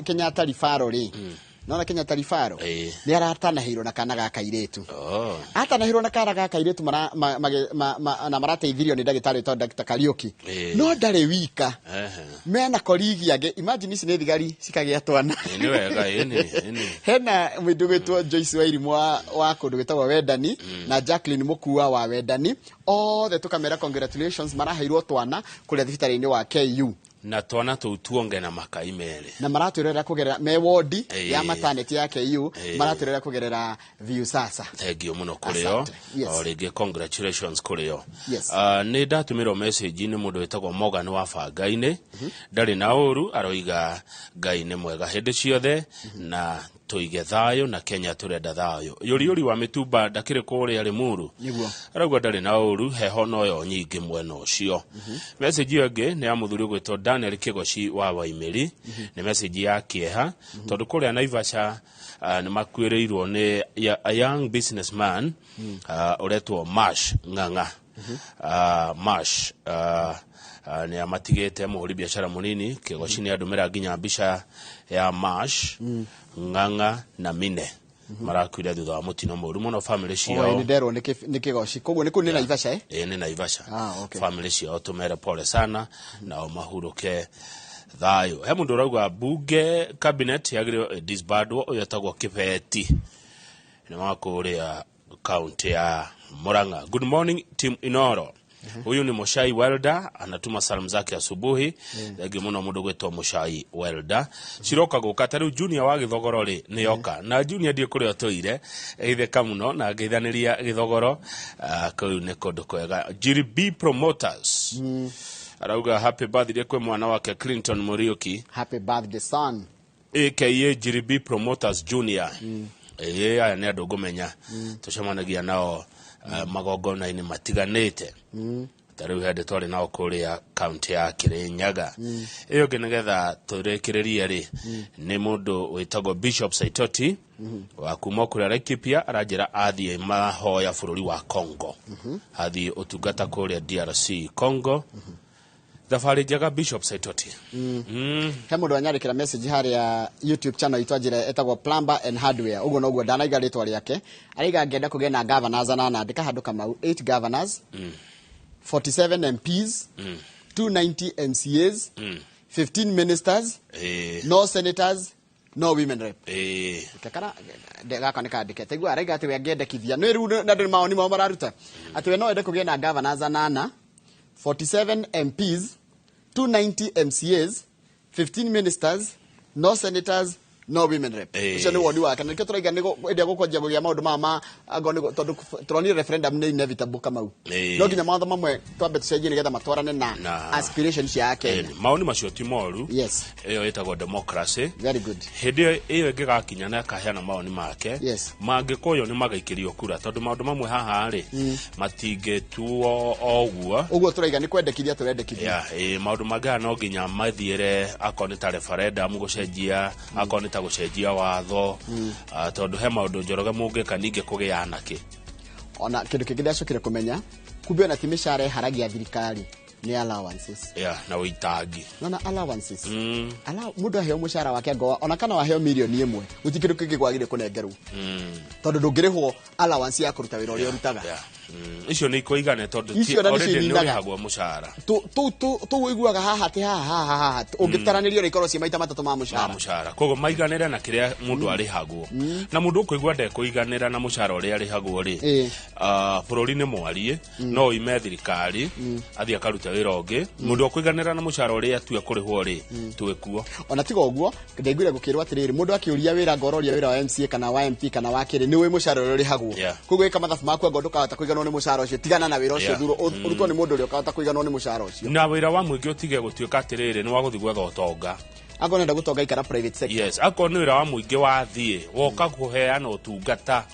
Kenya tarifaro rĩ nona Kenya tarifaro nĩ aratanahĩirwo na kana gaka kairĩtu. Atanahĩirwo na kana gaka kairĩtu na marateithirio nĩ ndagĩtarĩ to Dr. Kariuki no ndarĩ wika mena koligi age. Imagine ici nĩ thigari cikagĩa twana. Nĩ wega hena mũndũ gwĩtwo Joyce Wairimũ wa kũndũ gwĩtagwo Wendani na Jacqueline Mũkua wa Wendani othe tũkamera congratulations maraheirwo twana kũrĩa thibitarĩ-inĩ wa KU na twana tũu tuonge na makai merĩ na maratwĩrĩra kũgerera me wodi ya maternity ya KU maratwĩrĩra kũgerera Viusasa. Thengio mũno kũrĩ o o rĩngĩ congratulations kũrĩ o. Nĩ ndatũmĩrwo message nĩ mũndũ wĩtagwo Morgan wa Banga-inĩ ndarĩ na ũru aroiga Ngai nĩ mwega hĩndĩ ciothe na tuige thayũ na Kenya turenda thayũ. Yori wa Mĩtumba ndakĩrĩ kũrĩa Limuru arauga ndarĩ na ũru heho noyo nyingĩ mwena ũcio. Message ĩyo ĩngĩ nĩ ya mũthuri gwĩtwo Daniel Kĩgoci wa Waimĩri nĩ message ya kĩeha tondũ kũrĩa Naivasha nĩ makuĩrĩirwo nĩ a young businessman ũretwo Mash Ng'ang'a. Mash nĩ amatigĩte mũhũri biacara mũnini. Kĩgoci nĩ andũmĩra nginya mbica ya Mash Ng'ang'a na Mine marakuire thutha wa mũtino mũru mũno family ciao. Nĩ nderwo nĩ Kĩgoci koguo nĩ kũ nĩ Naivasha nĩ Naivasha. Family ciao tumere pole sana na mahurũke thayũ. He mũndũ ũrauga bunge cabinet yagĩrĩirwo disbandwo ũyũ etagwo Kĩbeti nĩ wa kũrĩa kaunti ya Murang'a. Good morning team Inooro. Huyu ni Mushai Welda anatuma salamu zake asubuhi. Thengio mũno mũndũ gwĩtwo Mushai Welda. Ciroka gũka tarĩu junior wa Gĩthogoro rĩ nĩ yoka na junior ndiĩ kũrĩa tũire geithĩka mũno na geithanĩria Gĩthogoro kũu nĩ kũndũ kwega. GRB Promoters arauga happy birthday kwĩ mwana wake Clinton Muriuki. Happy birthday son aka GRB Promoters Junior. Aya nĩ andũ ngũmenya tũcemanagia nao magongona-inĩ matiganĩte tariu hende twari nao kuria county ya Kirinyaga iyo ngegetha turekereria ri ni mundu witagwo Bishop Saitoti wa kuma kuria Laikipia arajira athie mahoya bururi wa Congo athie utungata kuria DRC Congo thabari njega Bishop Saitoti he mundu anyarikira message hari ya YouTube channel itwajira etagwo Plumber and Hardware ugo noguo ndanaiga ritwa riake ariga ngenda kugena governors anana andika handu kamau 8 governors 47 MPs 290 MCAs 15 ministers no senators no women rep kakana ndega ka ndike tegwa ariga ati we ngendekithia no riu na ndu maoni mao mararuta ati we no ende kugena governors anana 47 MPs 290 MCAs 15 ministers no senators no women rep icio ni wodi wake na kitoroiga ni ende gukonjia gugia maundu mama ago ni tondu turoni referendum ni inevitable kamau no ginya maundu mamwe twambe tucenjie nigetha matwarane na aspirations ya Kenya maoni macio ti moru yes iyo itagwo democracy very good hindi iyo ingigakinya na kaheana maoni make yes mangikoyo ni magaikirio kura tondu maundu mamwe haha ri matingetuo oguo turaiga ni kwendekithia turendekithia maundu magana no ginya mathiere akoni ta referendum gucenjia akoni ta gucenjia watho tondu he maundu njoroge mungika ninge kugiana ki ona kindu kingine acokire kumenya kumbe na timishare haragia thirikari ni allowances na uitagi na allowances mundu aheo mushara wake ngoa ona kana waheo milioni 1 gutikindu kingi gwagire kunengerwo tondu ndungirihwo allowance ya kuruta wira uria rutaga icio ni ikoigane tondu already ni urihagwo mushara tu wiguaga haha ti haha ungitaranirio ikoro cia maita matatu ma mushara kogo maiganira na kiria mundu arihagwo na mundu kuigua nde kuiganira na mushara uria arihagwo ri bururi ni mwarie no ime thirikari athia karuta wira ungi mundu okuiganira na mushara uria atue kurihwo ri twekuo ona tiga uguo ndengwire gukirwa atiriri mundu akiuria wira ngororia wira wa MCA kana wa MP kana wa kiri ni we mushara uria urihagwo kogo ika mathafu maku ngo ndukahota kuiganwo ni mushara ucio tigana na wira ucio thuro urutwo ni mundu uria ukahota kuiganwo ni mushara ucio na wira wa mwingi utige gutuika atiriri ni wa guthi gwetha utonga agonenda gutonga ikara private sector yes akoni wira wa mwingi wathie woka kuheana utungata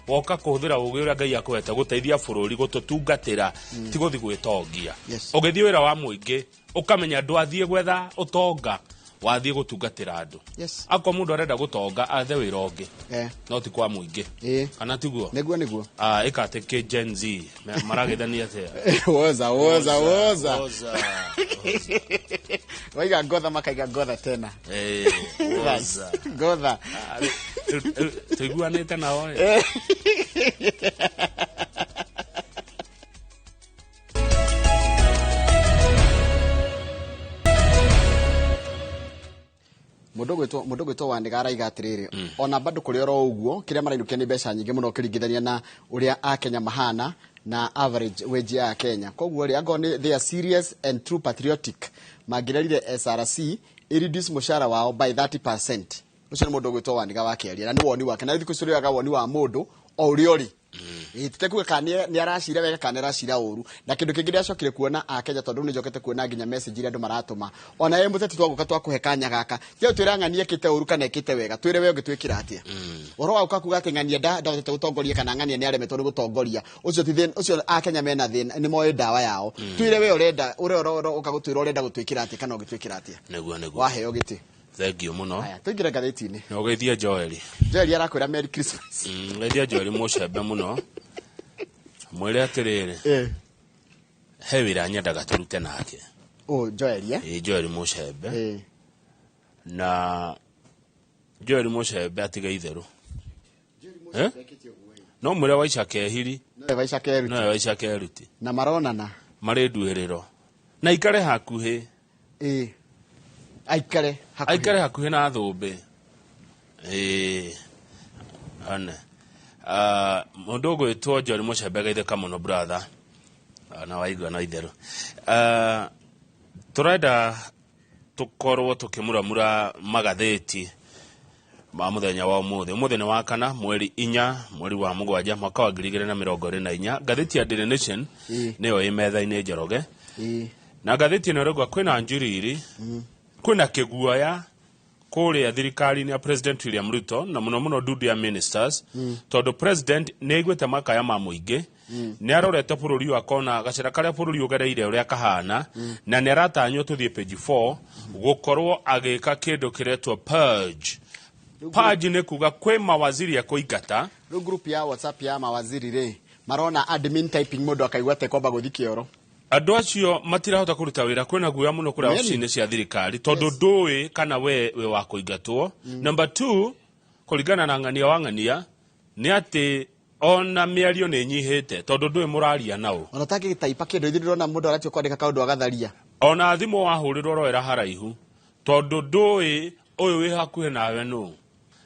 woka kuhuthira ugi uria ngai akuhete guteithia bururi gututungatira ti guthi gwitongia ugithie wira wa mwingi ukamenya ndwathie gwetha utonga wathie gutungatira andu akwa mundu arenda gutonga athe wira ungi no ti kwa mwingi kana tiguo niguo ikateke Gen Z maragithania atia woza waiga ngodha makaiga ngodha tena woza ngodha tuiguanite nao mundu gwitwo Wandiga araiga atiriri ona bado kuri oro uguo kiria marainukia ni mbeca nyingi muno kiringithania na uria Akenya mahana na average wage ya Kenya koguo ri agoni they are serious and true patriotic magirarire SRC reduce mushara wao by 30%. Ucio ni mundu gwitwo Wandiga wakeria na ni woni wake na thiku curi aga woni wa mundu o uriori tutekuga kane ni arashira wega kana arashira uru na kindu kingi acokire kuona Akenya tondu ni njokete kuona nginya message iria andu maratuma ona ye muteti twaguka twakuhe kanya gaka tio twirang'ania kite uru kana ekite wega twire we ungitwikira atia oro wa ukakuga ati ng'ania ndahotete gutongoria kana ng'ania ni aremetwo ni gutongoria ucio ti then ucio Akenya mena thina ni moe dawa yao twire we urenda oro ukagutwira urenda gutwikira atia kana ungitwikira atia neguo waheo giti thank you muno tugira gatheti-ini no geithia Joel arakwira Merry Christmas geithia Joel mucembe muno mwire atiriri he wira nyendaga turute nake Joel Joel mucembe na Joel mucembe atiga itheru no mwire waica kehiri no waica keruti na maronana mari nduiriro na ikare hakuhi aikare hakuhi na thumbi ane mundu gwitwo Joel mucembe geithika muno brother na waigua na itheru turenda tukorwo tukimuramura magatheti ma muthenya wa umuthi ni wa kana mweri 4 mweri wa mugwanja mwaka wa 2024 gatheti ya Daily Nation niyo imetha-ini njoroge na gatheti ino regwa kwina njuriri kwina kiguoya kuria thirikari-ini ya President William Ruto na muno Dudu ya ministers tondu president ni igwete makaya ma muingi nä arorete bå rå ri akona gacera karä a bå rå ri å gereire å rä a kahana na nä aratanywo tå thiä page 4 gå korwo agä ka kä ndå kä retwo purge nä kuga kwä mawaziri ya kå ingata rä group ya WhatsApp ya mawaziri rä marona admin typing må ndå akaigua te kwamba gå thiä kä oro andå acio matirahota kå ruta wä ra kwä na guoya må no kå rä a obici-inä cia thirikari tondå ndå kana we wa kå ingatwo. Number 2 kå ringana na ng'ania wa ng'ania nä atä ona mä ario nä nyihä te tondå ndå må raria nao ona tangä gä taipa kä ndå ithuä ndä rona må ndå aratio kwandä ka kaå ndå agatharia ona thimå wahå rä rwo roera haraihu tondå ndå å yå wä hakuhä nawe nå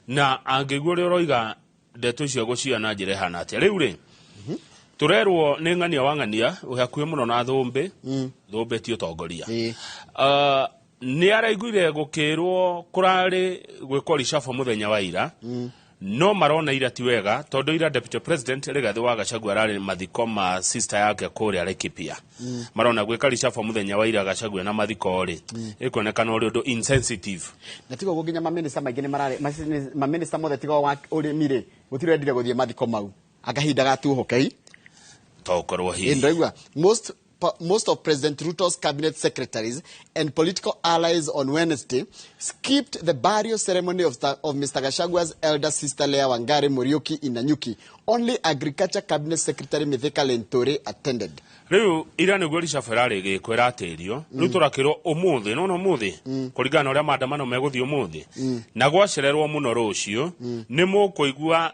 na angä guo rä å roiga ndeto icio gå ciana njä ra ihana atä rä u rä tå rerwo nä ng'ania wa ng'ania å hakuhä må no na thå mbä thå mbä ti å tongoria nä araiguire gå kä rwo kå rarä gwä ko ricabo må thenya wa ira no marona ira ti wega tondå ira deputy president Rigathi wa Gachagua ararä mathiko ma sister yake kå rä a Laikipia marona gwä ka ricabo må thenya wa ira Gachagua na mathiko rä ĩkuonekana å rä å ndå insensitive na tigo gå nginya maminista maingä nä mararä maminista mothe tigo wa å rä mi rä gå tirä endire gå thiä mathiko mau akahinda gatuhokei tokorwo hihi ndaigua most of President Ruto's cabinet secretaries and political allies on Wednesday skipped the burial ceremony of Mr. Gachagua's elder sister Leah Wangari Muriuki in Nanyuki. Only Agriculture Cabinet Secretary Mithika Lentore attended. Riu ira niguo ricabo rarä gä kwo ratirio riu tå rakä rwo å må thä no må thä kå ringana å rä a maandamano megå thiä å må thä na gwacererwo må no rå cio nä må kå igua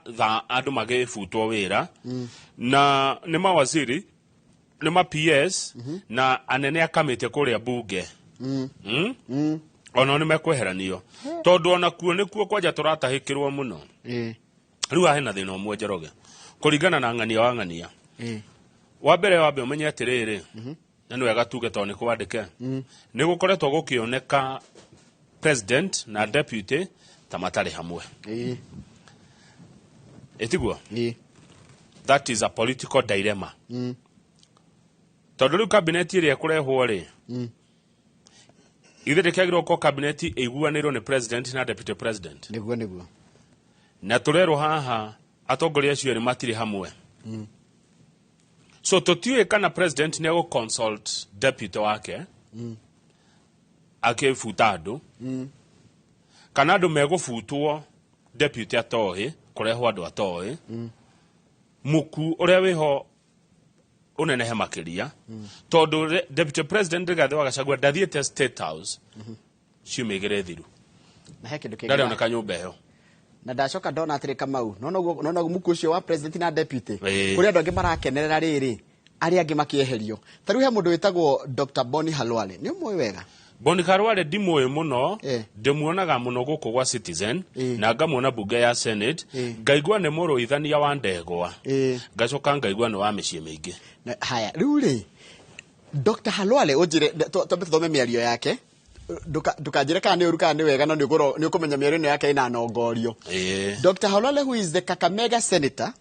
andå magä butwo wä ra na nä mawaziri nä ma PS na anene akamä te kå rä a mbunge ona nä mekwehranio tondå ona kuo nä kuo kwanja tå ratahä kä rwo må no rä u ahena thä na å mwe Njoroge kå ringana na ng'ania wa ng'ania wa mbere wambe å menye atä rä rä na nä wega tuge tondå nä kwandä ke nä gå koretwo gå kä oneka president na deputy ta matarä hamwe ĩtiguo that is a political dilemma tondå rä u kabineti ä rä a kå rehwo rä ithe ndä kä agä rwo ko kabineti ä iguanä rwo nä president na deputy president niguo na tå rerwo haha atongoria acio nä matirä hamwe so tå tiå kana president nä agå consult deputy wake akä buta andå kana andå megå butwo deputy atoä kå rehwo andå atoä må ku å rä a wä ho å nenehe makä ria tondå deputy president Rigathi wa Gachagua ndathiä state house ciumä igä rä thiru ndarä oneka nyå mba ä yo na ndacoka ndona atä rä Kamau nona må ku å cio wa president na deputy kå rä andå angä marakenerera rä rä arä angä makieherio ta rä u he må ndå wä tagwo Dr. Boni Halwale nä å mwä wega Boni Halwale ndimå må no ndä muonaga må no gå kå gwa Citizen na ngamuona bunge ya Senate ngaigua nä må rå ithania wa ndegwa ngacoka ngaigua nä wa mä ciä mä ingä haya rä u rä Dr. Halwale å njä re twambe tå thome mä ario yake ndukanjä re kana nä å ru kana nä wega no nä å kå menya mä ario ä no yake ä na nongorio Dr. Halwale who is the Kakamega senator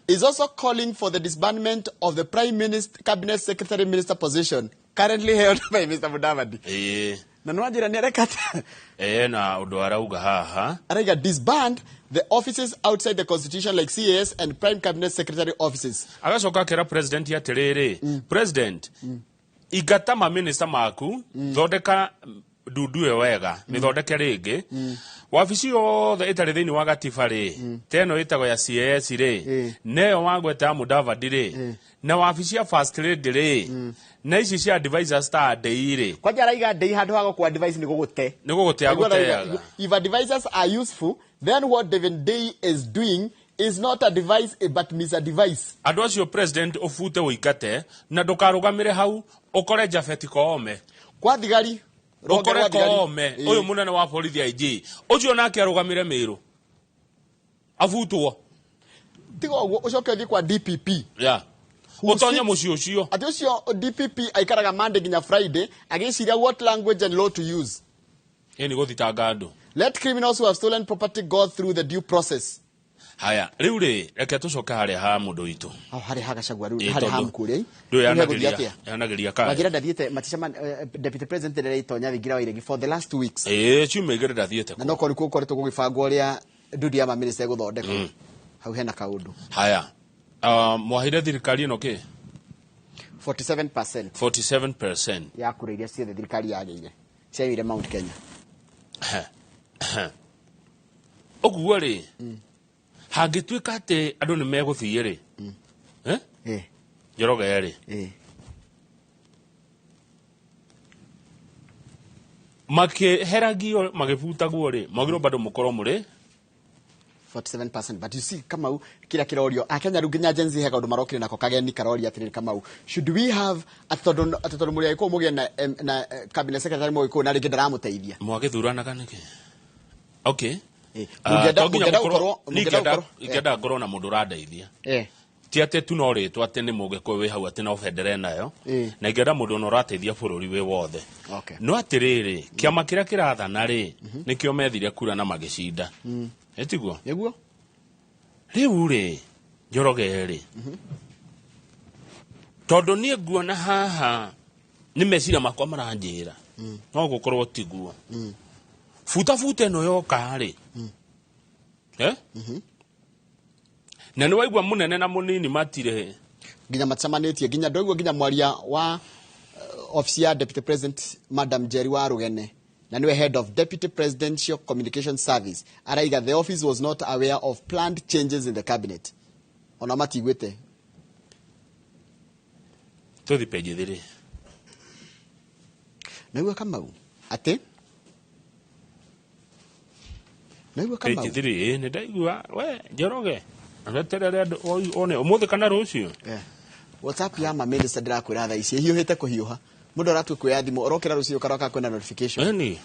is also calling for the disbandment of the Prime Minister Cabinet Secretary Minister position currently held by Mr. Mudavadi. Na nwajira ni arekata. Na undo arauga haha. Araiga disband the offices outside the constitution like CAS and Prime Cabinet Secretary offices. Agacoka kera president ya terere. President. Igata ma minister maku thondeka ndundu wega mithondeke ringi wabici yothe itarĩ thĩinĩ wa gatiba rĩ teno ĩtagwo ya CAS rĩ neyo wagweta Mudavadi rĩ na wabici ya first lady rĩ na ici cia advisors ta ndei rĩ kwanja araiga ndei handũ ha gũkũ advice nĩ gũgũte agũteaga if advisors are useful then what David Day is doing is not a device but misadvice. Andũ acio president ũbute ũikate na ndũkarũgamĩre hau ũkore Japhet Koome kwa thigari ukore Koome uyu munene wa borithi IG ucio nake arugamire miru afutwo tigo ucoke thi kwa DPP utonya mucio ucio ati ucio DPP aikaraga Monday nginya Friday agiciria what language and law to use ni guthitanga andu. Let criminals who have stolen property go through the due process. Haya riu ri reke tucoke haria ha mundu witu haria ha Gachagua riu haria ha mkuri ndu yanagiria ka wagira ndathiete matisha deputy president rere itonya thingira wa iregi for the last 2 weeks ciumia igĩrĩ ndathiete na no kori ku koretwo gugibangwo ria ndudi ya maminister guthondeka hau hena kaundu haya Mwahire thirikari ino ki 47% 47% ya kura iria ciothe thirikari yagĩire ciaire Mount Kenya. Oguo ri hangĩtuĩka atĩ andũ nĩ megũthiĩ rĩ Njoroge rĩ makĩheragio magĩbutagwo rĩ magĩrwo bado mũkorwo mũrĩ 47%. But you see, Kamau, kila kirorio Akenya rĩu nginya Gen Z hega ũndũ marokire nako kageni karoria atĩrĩrĩ Kamau, should we have atondo mũrĩa iko mũgĩe na cabinet secretary mũgĩkũ na rĩngĩ ndaramũteithia mwagĩthuranaga nĩkĩ? Okay. Ingĩenda ngorwo na mũndũ ũrandeithia. Ti atĩ tu no rĩtwa atĩ nĩ mũgĩkũyũ wĩ hau atĩ no bendere nayo, na ingĩenda mũndũ ũno ũrateithia bũrũri wĩ wothe. No atĩrĩrĩ, kĩama kĩrĩa kĩrathana rĩ nĩkĩo methire kura na magĩcinda. Etiguo? Nĩguo. Rĩu rĩ Njoroge rĩ tondũ niĩ nguona haha nĩ meciria makwa maranjĩra no gũkorwo tiguo. Futa ĩno yoka rĩ na nĩ waigua mũnene na mũnini matire nginya macamanĩtie nginya ndoigua nginya mwaria wa office ya Deputy President Madam Jerry wa Rugene na niwe head of Deputy Presidential Communication Service araiga the office was not aware of planned changes in the cabinet. Ona matigwĩte tuthi page 3 naigua Kamau ati page 3 nĩ ndaigua we Njoroge areterere andũ one ũmũthĩ kana rũciũ. WhatsApp ya mamĩndĩca ndĩrakwĩra thaa ici hiũhĩte kũhiũha mũndũ aratue kwĩya thimũ ũrokĩra rũciũ karoka kwĩna notification. Eni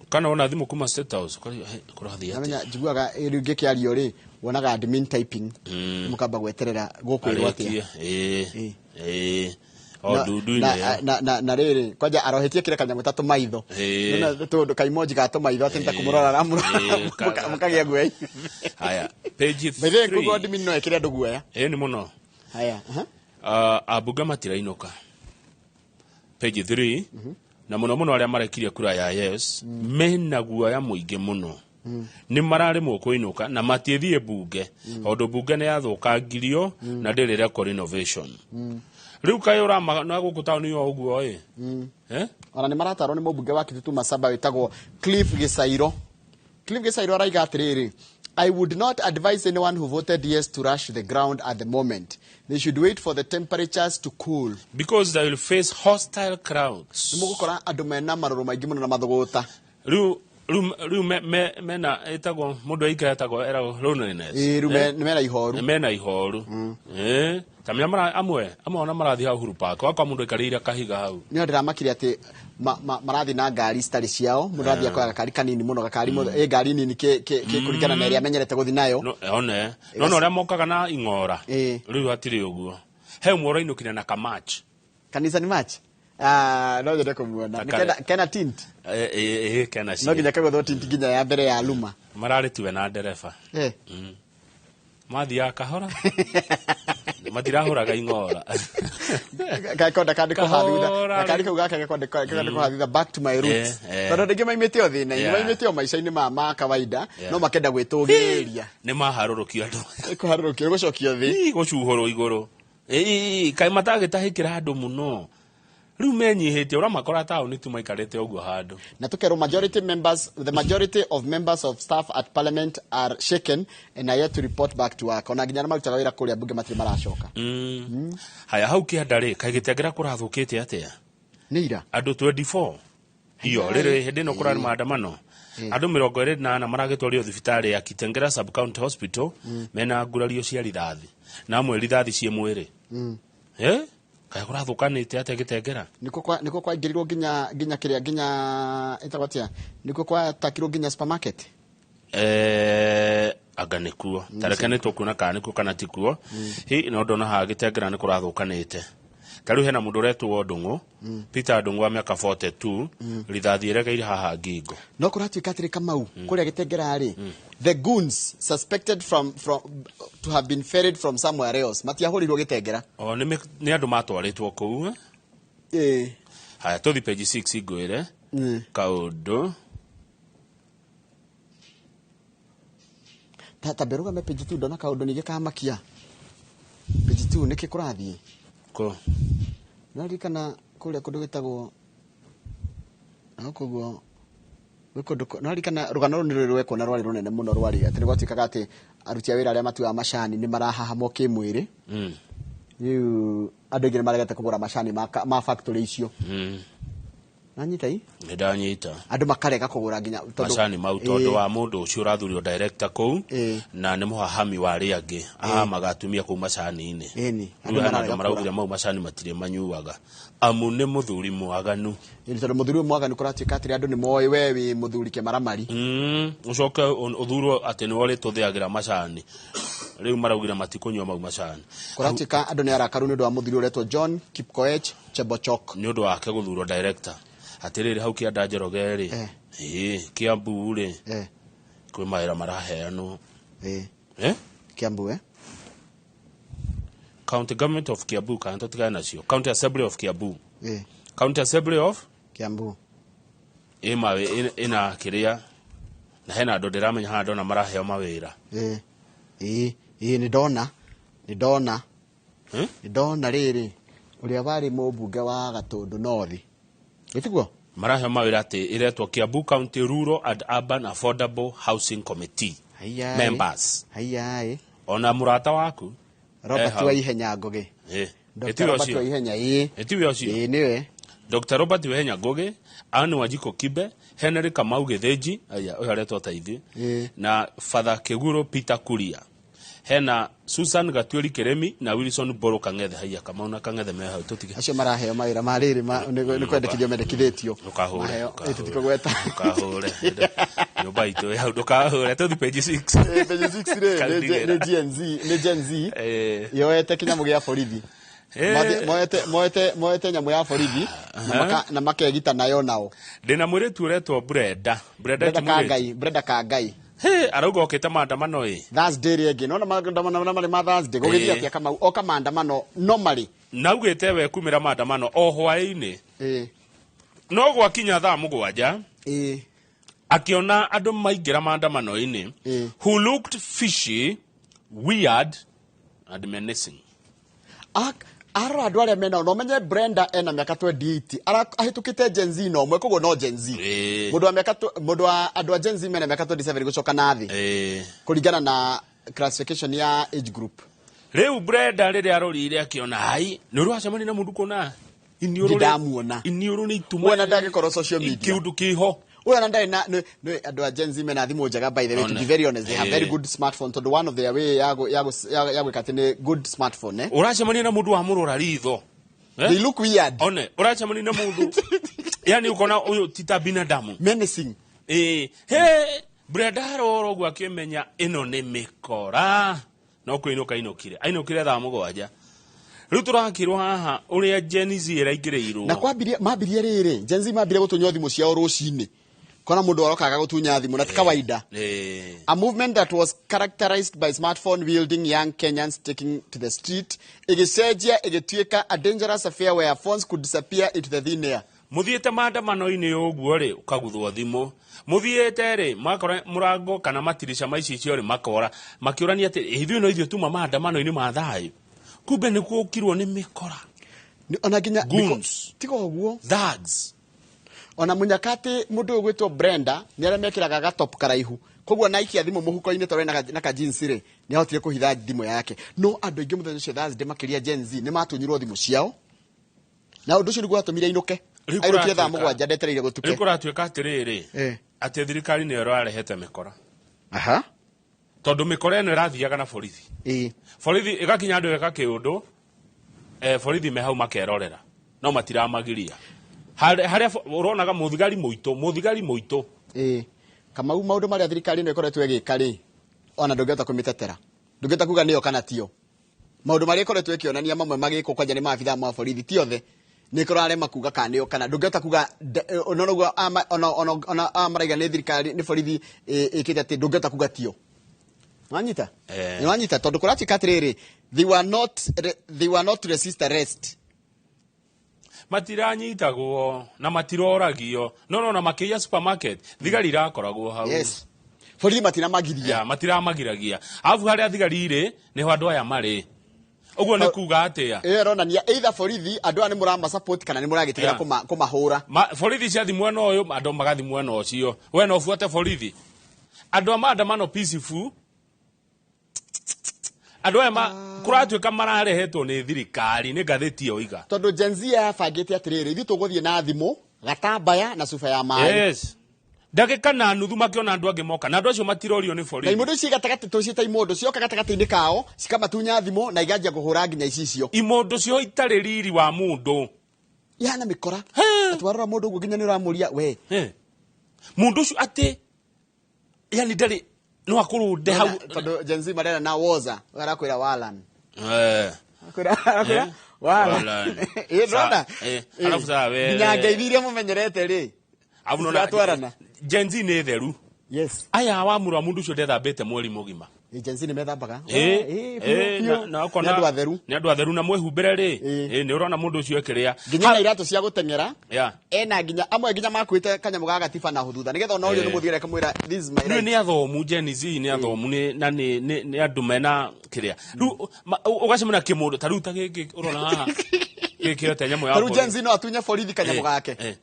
kana ona thimũ kuma State House kũrathiĩ atĩa. Namenya njiguaga rĩu ngĩkĩario rĩ wonaga admin typing mũkamba gweterera gũkwĩrwo atĩa. Na rĩrĩ kwanja arohetie kĩrĩa kanyamũ tatũ maitho na tondũ kaimoji gatũ maitho atĩ nĩtakũmũrora ramũra mũkagĩa guoya. Haya page 3 bĩrĩ ngũgũ admin no ekĩre andũ guoya nĩ mũno. Haya ambunge matirainũka page 3 na mũno mũno arĩa marekirie kura ya yes mena guoya mũingĩ mũno nĩ mararĩmwo kũinũka na matiethie bunge tondũ bunge nĩ yathũkangirio na ndĩrĩ record innovation. Rĩu kaĩ ũrama na gũkũ taũni yo ũguo ona nĩ maratarwo nĩ mũmbunge wa Kitutu Masaba wĩtagwo Cliff Gĩcairo. Cliff Gĩcairo araiga atĩrĩrĩ, I would not advise anyone who voted yes to rush the ground at the moment. They should wait for the temperatures to cool. Because they will face hostile crowds. Mũgũkora andũ mena marũrũ maingĩ mũno na mathũgũta. Rĩu mena etagwo mũndũ aika etagwo loneliness. Rĩu mena ihoru. Mena ihoru. Tamenya amwe ona marathi hau Uhuru Park wakwa mũndũ aikarĩire kahiga hau. Nĩ ndĩramakire atĩ marathi na ngari citarĩ ciao mũndũ arathiĩ akoya gakari kanini mũno gakari ngari nini kũringana na ĩrĩa amenyerete gũthi nayo. No ũrĩa mokaga na ing'ora rĩu hatirĩ ũguo. He ũmwe ũrainũkire na kamatch. Kanisa ni match? No nyende kũmuona. Kena tint? Kena no nginya kagũthwo tint nginya ya mbere ya Luma. Mararĩtiwe na ndereba. Mathiaga kahora. Matirahũraga ing'ora. Gakonda kandĩko hathutha. Kandĩko gake kandĩko hathutha back to my roots. Tondũ ndĩngĩ maimĩte o thĩna-inĩ, maimĩte o maica-inĩ ma kawaida, no makenda gwĩtũgĩria. Nĩ maharũrũkio andũ. Kũharũrũkio gũcokio thĩ. Gũcuhũrwo igũrũ. Kaĩ matagĩtahĩkĩra andũ mũno. Rĩu menyihĩtie ũramakora taũni tu maikarĩte ũguo handũ. Na tũkerwo the majority of members of staff at parliament are shaken and are yet to report back to work. Ona nginya marutaga wĩra kũrĩa bunge matirĩ maracoka. Haya hau kĩanda-rĩ kaĩ gĩtengera kũrathũkĩte atĩa? Nĩ ira. Andũ 24 iyo rĩrĩ hĩndĩ ĩno kũrarĩ maandamano. Andũ 24 maragĩtwario thibitarĩ ya Kitengera Sub County Hospital mena ngurario cia rithathi na amwe rithathi ciĩ mwĩrĩ. Kaya kũrathũkanĩte atĩa gĩtengera? Nĩko kwaingĩrirwo nginya kĩrĩa nginya ĩtagwo atĩa? Nĩko kwatakirwo nginya supermarket? Anga nĩkuo. Tareke nĩtũkuona kana nĩkuo kana tikuo. Hihi no ndona haha gĩtengera nĩ kũrathũkanĩte. Tarĩu hena mũndũ ũretwo Ndung'u, Peter Ndung'u wa mĩaka 42, rithathi ĩregeire haha ngingo. No kũratuĩka atĩrĩ Kamau, kũrĩa gĩtengera-rĩ, the goons suspected to have been ferried from somewhere else matiahũrirwo gĩtengera. Nĩ andũ matwarĩtwo kũu. Haya tũthi page 6 ngwĩre kaũndũ. Tata mberũgame page 2 ndona kaũndũ ningĩ kamakia. page 2 niki kurathie ko narikana kuria kundu gitagwo nakugo wikundu narikana rugano runi rwekwo na rwari runene muno rwari ati nigwatikaga ati aruti a wira aria matuaga macani ni marahahamwo kimwiri yu andu aingĩ nĩmaregete kũgũra macani ma factory icio nanyita i ndanyita andu makarega kũgũra nginya macani mau tondu wa mundu ucio urathurio director kuu na nĩ muhahami wa ria angĩ ahamaga atumia kuu macani-inĩ andu maraugira mau macani matire manyuaga amu nĩ muthuri mwaganu tondu muthuri mwaganu kuratuĩka atĩrĩ andu nĩ moĩ we wĩ muthuri kĩmaramari ucoke uthurwo ati nĩ wori tuthiagira macani riu maraugira matikunywa mau macani kuratuĩka andu nĩ arakaru nĩ ũndũ wa muthuri uretwo John Kipkoech Chebochok nĩ ũndũ wake guthurwo director atiriri hau Kianda Njoroge ri Kiambu ri kwi mawira maraheanwo Kiambu County Government of Kiambu kana tutigane nacio County Assembly of Kiambu County Assembly of Kiambu mawe ina kiria na hena andu ndiramenya hana ndona maraheo mawira ni ndona riri uria wari mũmbunge wa Gatundu North gitiguo maraheo mawira ati iretwo Kiambu County Rural and Urban Affordable Housing Committee members ona murata waku Robert Waihenya Ngugi Dr. Robert Waihenya niwe Dr. Robert Waihenya Ngugi Anne Wanjiko Kibe Henry Kamau Githinji aya uharetwo taithi na Father Keguro Peter Kuria hena Susan Gatueli Keremi na Wilson Boro Kangethe haya Kamau na Kangethe me hau tutige acio maraheo mawira mariri ni kwendekithio mendekithitio ukahure tutikogweta ukahure nyumba itu hau ndukahure tuthi page 6 page 6 ni Gen Z yoete kinyamu gia borithi moete nyamu ya borithi na makegita nayo nao ndina mwiritu uretwo Brenda Kangai arauga okite maandamano Thursday rĩngĩ no maandamano mari ma Thursday gũgĩthia atĩa Kamau oka maandamano normally naugĩte we kumĩra maandamano o hwaĩ-inĩ no gwakinya thaa 7 akiona andũ maingĩra maandamano-inĩ who looked fishy weird and menacing arora andu aria mena no menye Brenda ena miaka 28 ahitukite Gen Z no mwe koguo no Gen Z mundu wa andu a Gen Z mena miaka 27 gucoka nathi kuringana na classification ya age group riu Brenda riria arorire akiona hai ni uracemani na mundu kona iniuru ni ituma wena ndagikorwo social media kiundu kiho wena ndai na andu a Gen Z mena thimu njaga by the way to be very honest they have very good smartphone to one of their way yago katine good smartphone uracemani na mundu wa murora ritho they look weird one uracemani na mundu yani ukona uyu tita binadamu menacing Brenda roro gwa kimenya ino ni mikora no kuinuka inukire ainukire thaa 7 riu turakirwo haha uria Gen Z iraingĩrĩirwo na kwambiria mambirie riri Gen Z mambirie gutunya thimu ciao rucini kona mundu arokaga gutunya thimu na ti kawaida a movement that was characterized by smartphone wielding young Kenyans taking to the street igicenjia igituika a dangerous affair where phones could disappear into the thin air muthiete maandamano-inĩ ũguo rĩ ukaguthwo thimũ muthiete rĩ makora murango kana matirisha maici cio rĩ makora makiurania atĩ ithuĩ no ithuĩ tuma maandamano-inĩ ma thayũ kumbe nĩ kuokirwo nĩ mikora ona ginya tigo guo thugs ona munyakati mundu ugwitwo Brenda ni ara mekiraga ga top karaihu koguo naikia thimu muhuko-inĩ tore na ka jeans rĩ ni ahotire kuhitha thimu yake no andu aingĩ muthenya ucio Thursday makiria Gen Z ni matunyirwo thimu ciao na undu ucio niguo atumire inuke airukie thaa 7 ndetereire gutuke rĩu kũratuĩka atĩrĩrĩ atĩ thirikari nĩyo ĩrarehete mĩkora tondu mikora eno irathiaga na borithi borithi igakinya andu eka kiundu borithi me hau makerorera no matiramagiria haria uronaga muthigari muito Kamau maundu maria thirikari no ikoretwo igika ri ona ndungeta kumitetera ndungeta kuga niyo kana tio maundu maria ikoretwo ikionania mamwe magiko kwanja ni maabitha ma borithi ti othe ni korare makuga kanio kana ndungeta kuga onoguo ona maraiga ni thirikari ni borithi ikite ati ndungeta kuga tio Wanyita? Ni wanyita tondu kuratuika atiriri they were not to resist arrest. Matiranyitagwo na matiroragio no na makiya supermarket thigari irakoragwo hau. Yes. Borithi matiramagiria. Matiramagiragia. Afu haria thigari ire niho andu aya mari. Uguo ni kuga atia ronania either borithi andũ aya nĩ mũrama support kana nĩ mũragĩtigĩra kũmahũra borithi ciathi mwena ũyũ andũ magathi mwena ũcio we no ũbuate borithi andũ a maandamano peaceful andũ aya kũratuĩka mararehetwo nĩ thirikari nĩ ngathĩti ĩyo iga tondũ Gen Z yabangĩte atĩrĩrĩ ithuĩ tũgũthiĩ na thimũ gatambaya na cuba ya maĩ yes ndagĩka na nuthu makĩona andũ angĩ moka na andũ acio matirorio nĩ borithi na imũndũ ici gatagatĩ tũciĩta imũndũ cioka gatagatĩ-inĩ kao cikamatunya thimũ na iganjia kũhũra nginya icio imũndũ cio itarĩ riri wa mũndũ ihana mĩkora atwarora mũndũ ũguo nginya nĩ ũramũria we mũndũ ũcio atĩ yani ndarĩ no akũrũnde hau tondũ Gen Z marera na woza arakwĩra walan akwĩra walan ndona alafu sawa we nginya ngeithi mũmenyerete rĩ avunona Gen Z nĩ theru yes aya wamura mundu ucio ndethambĩte mweri mũgima Gen Z nĩ methambaga na kona nĩ andũ atheru na mwehumbĩre rĩ nĩ ũrona mũndũ ũcio ekĩrĩa nginya na iratũ cia gũteng'era ena nginya amwe nginya makuĩte kanyamũ ga gatiba na hũthutha nĩgetha ona ũrĩa nĩ mũthigare kamwĩra this is my right nĩ athomu Gen Z nĩ athomu na nĩ andũ mena kĩrĩa rĩu ũgacemana kĩmũndũ ta rĩu ta gĩkĩ ũrona haha gĩkĩ yote nyamũ ya rĩu Gen Z no atunye borithi kanyamũ gake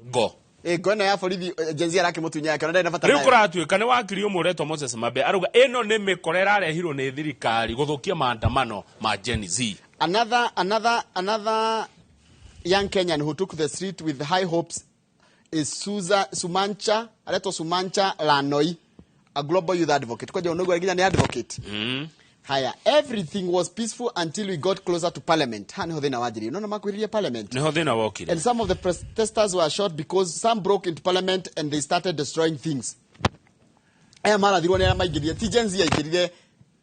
ngo ngona ya borithi Gen Z arakĩmũtunya yake ona ndarĩ na bata rĩu kũratuĩka nĩ wakiri ũmwe ũretwo Moses Mabe aruga ĩno nĩ mĩkora ĩrarehirwo nĩ thirikari gũthũkia maandamano ma Gen Z. Another young Kenyan who took the street with high hopes is Sumancha aretwo Sumancha Lanoi, a global youth advocate. Kwa jona nginya nĩ advocate haya everything was peaceful until we got closer to parliament hani thina wajiri no makwiririe parliament niho thina wokire and some of the protesters were shot because some broke into parliament and they started destroying things aya marathirwo nĩ maingĩrire ti Gen Z yaingĩrire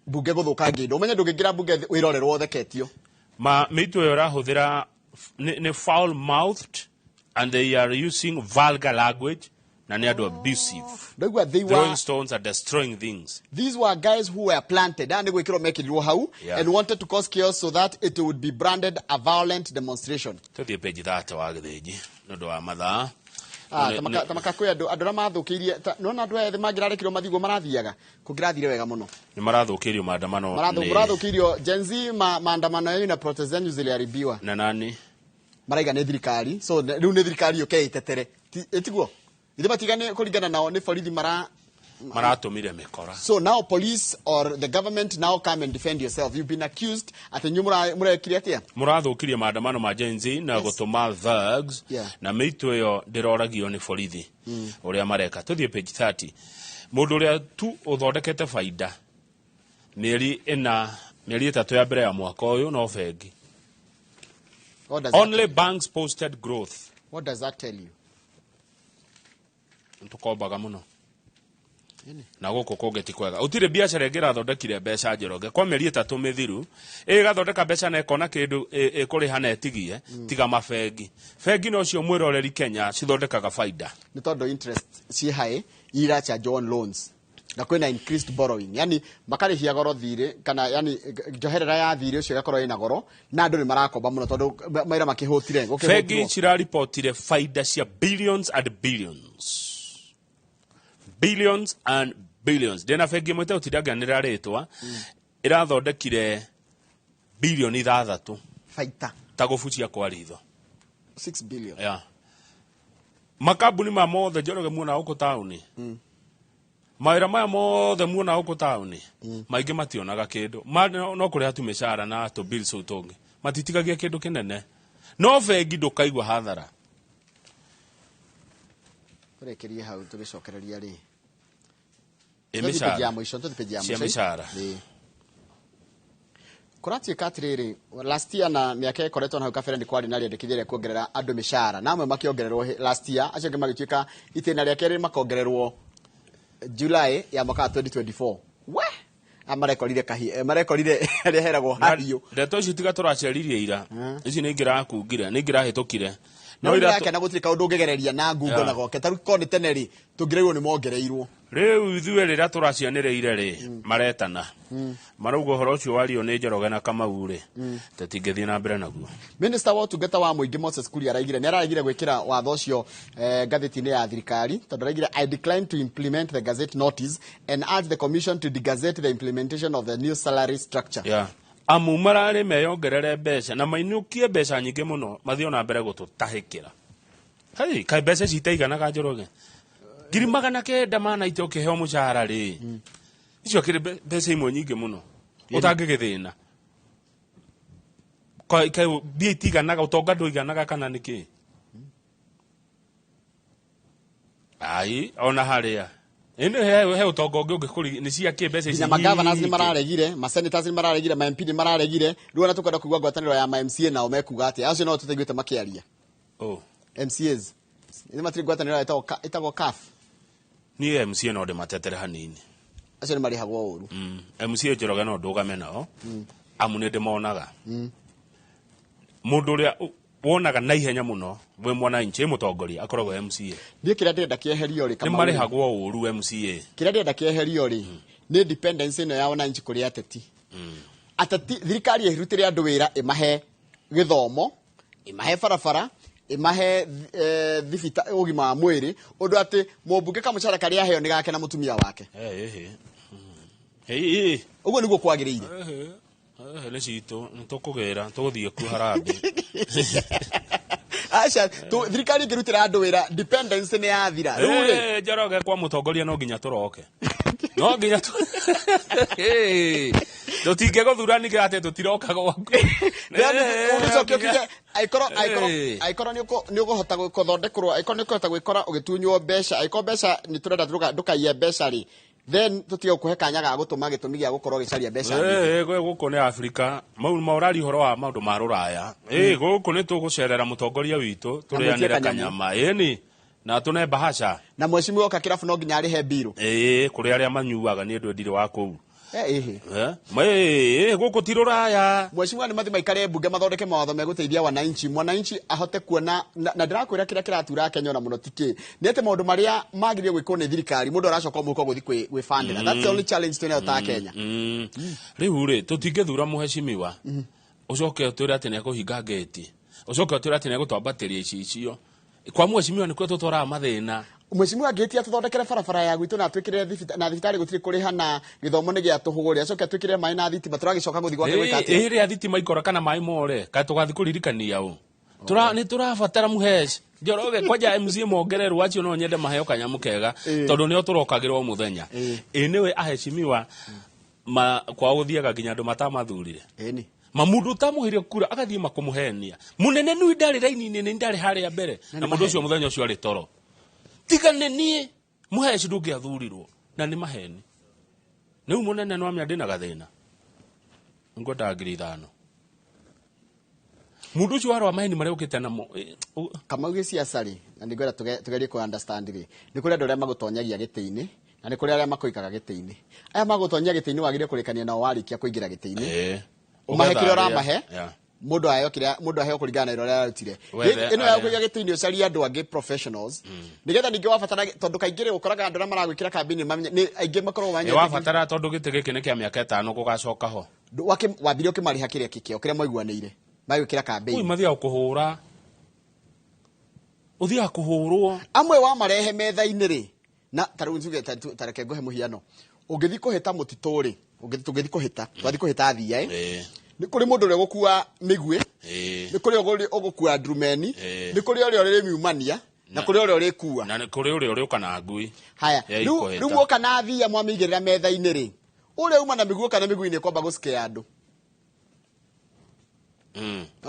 bunge gũthũkangia indo ũmenye ndũngĩingĩra bunge wĩrorerwo theketio mĩitũ ĩyo ĩrahũthĩra nĩ foul mouthed and they are using vulgar language na nĩ andũ abusive. Throwing stones are destroying things. These were guys who were planted and gwĩkĩrwo mekĩrirwo hau and wanted to cause chaos so that it would be branded a violent demonstration. Tũthiĩ page 30 wa gĩthĩnji nĩ ũndũ wa mathaa tamaka kwĩ andũ arĩa mathũkĩirie nona andũ ethĩ mangĩrarekirwo mathigwo marathiaga kũngĩrathire wega mũno nĩ marathũkĩirio maandamano marathũkĩirio Gen Z maandamano yao na protest zenyu ziliharibiwa na nani maraiga nĩ thirikari so rĩu nĩ thirikari okay itetere etiguo ithe matigane kũringana nao nĩ borithi maratumire mĩkora. So now police or the government now come and defend yourself. You've been accused at mũrekire atia mũrathũkirie maandamano ma Gen Z na gũtũma thugs na mĩitũ ĩyo ndĩroragio nĩ borithi ũrĩa mareka. Tũthiĩ page 30 mũndũ ũrĩa tu ũthondekete baida mĩeri 3 ya mbere ya mwaka ũyũ no bengi. Only banks posted growth. What does that tell you? Tukombaga mũno na gũkũ kũngĩ ti kwega ũtirĩ biacara ĩngĩrathondekire mbeca njoroge kwa mĩeri 3 mĩthiru ĩgathondeka mbeca na ĩkona kĩndũ ĩkũrĩha na ĩtigie tiga mabengi no cio mwĩroreri Kenya cithondekaga baida nĩ tondũ interest ci high iracharge on loans na kwĩna increased borrowing yani makarĩhia goro thirĩ kana yani njoherera ya thirĩ ũcio ĩgakorwo ĩna goro na andũ nĩ marakomba mũno tondũ maira makĩhũtire bengi ciraripotire baida cia billions and billions ndena bengi mwete ũtindanganĩra rĩtwa ĩrathondekire bilioni 6 baita ta gũbucia kwa ritho 6 billion makambuni ma mothe njoroge muona gũkũ taũni mawĩra maya mothe muona gũkũ taũni maingĩ mationaga kĩndũ no kũrĩha tu mĩcara na to bills ũtũngĩ matitigagia kĩndũ kĩnene no bengi ndũkaigua hathara tũrekerie hau tũgĩcokereria rĩ mĩcara kũratuĩka atĩrĩrĩ last year na mĩaka ĩkoretwo na hau kabere nĩ kwarĩ na rĩendekithia rĩa kuongerera andũ mĩcara na amwe makĩongererwo last year acio angĩ magĩtuĩka itĩna rĩa kerĩ makongererwo July ya mwaka 2024 marekorire arĩa heragwo hariũ ndeto ici tiga tũraceririe ira ici nĩ ingĩrakungire nĩ ingĩrahĩtũkire no irake na gũtirĩ kaũndũ ũngĩgereria na ngungo na goke tarĩu korwo nĩ tene rĩ tũngĩrĩirwo nĩ mongereirwo rĩu ithuĩ rĩrĩa tũracianĩrĩire rĩ maretana marauga ũhoro ũcio wario nĩ Njoroge na Kamau rĩ tũtingĩthiĩ na mbere naguo. Minister wa ũtungata wa mũingĩ Moses Kuria araigire nĩ aragire gwĩkĩra watho ũcio ngathĩti-inĩ ya thirikari tondũ araigire I decline to implement the gazette notice and urge the commission to degazette the implementation of the new salary structure. amu mararĩ meyongerere mbeca na mainũkie mbeca nyingĩ mũno mathiĩ na mbere gũtũtahĩkĩra. Hei, kaĩ mbeca citaiganaga Njoroge? 900 manaite ũkĩheo mũcara rĩ. Icio akĩrĩ mbeca imwe nyingĩ mũno ũtangĩgĩthĩna. Kaĩ mbia itiganaga, ũtonga ndũiganaga kana nĩkĩ? Ai, ona harĩa he utonga ũngĩ nĩ cia kĩ mbeca ici. Ma governors nĩ mararegire, ma senators nĩ mararegire, ma MP nĩ mararegire. Rĩu ona tũkwenda kuigua ngwatanĩro ya ma MCA nao mekuga atĩ acio no tũtaiguĩte makĩaria. MCAs nĩ matiri ngwatanĩro ĩtagwo CAF. Niĩ MCA no ndĩmatetere hanini. Acio nĩ marĩhagwo ũru. MCA Njoroge no ndũgame nao amu nĩ ndĩmonaga. Mũndũ ũrĩa wonaga na ihenya mũno we mwananchi mũtongoria akoragwo MCA. Ndiĩ kĩrĩa ndĩrenda kĩeherio rĩ kama nĩ marĩhagwo ũru MCA. Kĩrĩa ndĩrenda kĩeherio rĩ nĩ dependence ĩno ya wananchi kũrĩ ateti. Ateti thirikari ĩrutĩre andũ wĩra ĩmahe gĩthomo, ĩmahe barabara, ĩmahe thibita ũgima wa mwĩrĩ, ũndũ atĩ mũmbunge kamũcara karĩa aheo nĩ gake na mũtumia wake. Ũguo nĩguo kwagĩrĩire. Nĩ citũ nĩ tũkũgĩra tũgũthiĩ ku harambe. Acha thirikari ĩkĩrutĩra andũ wĩra dependence nĩ yathira. Rĩu rĩ Njoroge kwa mũtongoria no nginya tũroke. No nginya tũtingĩgũthurania atĩ tũtiroka gwaku. Aikorwo nĩ ũkũhota gũthondekerwo, aikorwo nĩ ũkũhota gwĩkora ũgĩtunywo mbeca, aikorwo mbeca nĩ tũrenda ndũkaiye mbeca rĩ, then tutiga kuhe kanya ga gutuma gitumi gya gukorwo gicaria mbeca guku ni Afrika mau maurari horo wa maundu ma ruraya guku ni tugucerera mutongoria witu turianira kanyama ni na tune bahasha na mheshimiwa oka kirafu no nginya arihe biro kuri aria manyuaga ni ndwe ndire wa kuu guku ti ruraya mheshimiwa ni mathi maikare bunge mathondeke mawatho meguteithia wananchi ahote kuona na ndirakwira kira kiratura Kenya na muno tiki ni ate maundu maria magirie gwikwo ni thirikari mundu aracoka muko guthi kwi funding. That's the only challenge tuna ta Kenya. Riu ri tutingethura muheshimiwa ucoke utwira ati ne kuhinga gate ucoke utwira ati ne gutwambatiria icio kwa mheshimiwa ni kwe tutwara mathina. Mheshimiwa gate atuthondekere barabara ya gwitu na twikire na thibitari gutiri kuriha na githomo ni gia tuhuguri acoke twikire mai na thitima turagicoka guthi gwake gwika ati iri thitima ikora kana mai more ka tugathi kuririkania u ni turabatara muhesh Njoroge kwaja MCA mongererwa acio no nyende maheo kanyamu kega tondu nio turokagirwo muthenya niwe aheshimiwa kwa guthiaga nginya andu matamathurire mamundu tamuhirie kura agathie makumuhenia munene nui ndari raini-ini ni ndari haria mbere na mundu ucio muthenya ucio ari toro tigane nie muheshi ndungiathurirwo na ni maheni niu munene no amya ndina gathina ngoda ngiri 5 mundu ucio warwa maheni maria ukite namo kama ugi siasa ri na ndigwera tugerie ku understand ri ni kuri andu aria magutonyagia gite-ini na ni kuri aria makoikaga gite-ini aya magutonyagia gite-ini wagire kurikania nao warikia kuingira gite-ini umahekire ramahe mundu aheo kuringana na iroria arutire ino ya kuiga gite-ini ucaria andu angi professionals nigetha ningi wabatara tondu kaingire gukoraga andu aria maragwikira kambini ni aingi makorwo wanya wabatara tondu gite giki ni kia miaka 5 gugacoka ho wambire ukimariha kiria kikio kiria mwaiguanire magwikira kambini ui mathia kuhura uthia kuhurwo amwe wa marehe metha-ini ri na taru njuge tareke nguhe muhiano ungithi kuhita mutituri ungithi kuhita twathi kuhita athia ni kuri mundu uri gukua migwi ni kuri ugukua drumeni ni kuri uri miumania na kuri uri kuwa na kuri uri kana ngui haya riu muka na athia mwamigirira metha-ini ri uri uma na migwi kana migwi ni kwamba gucike andu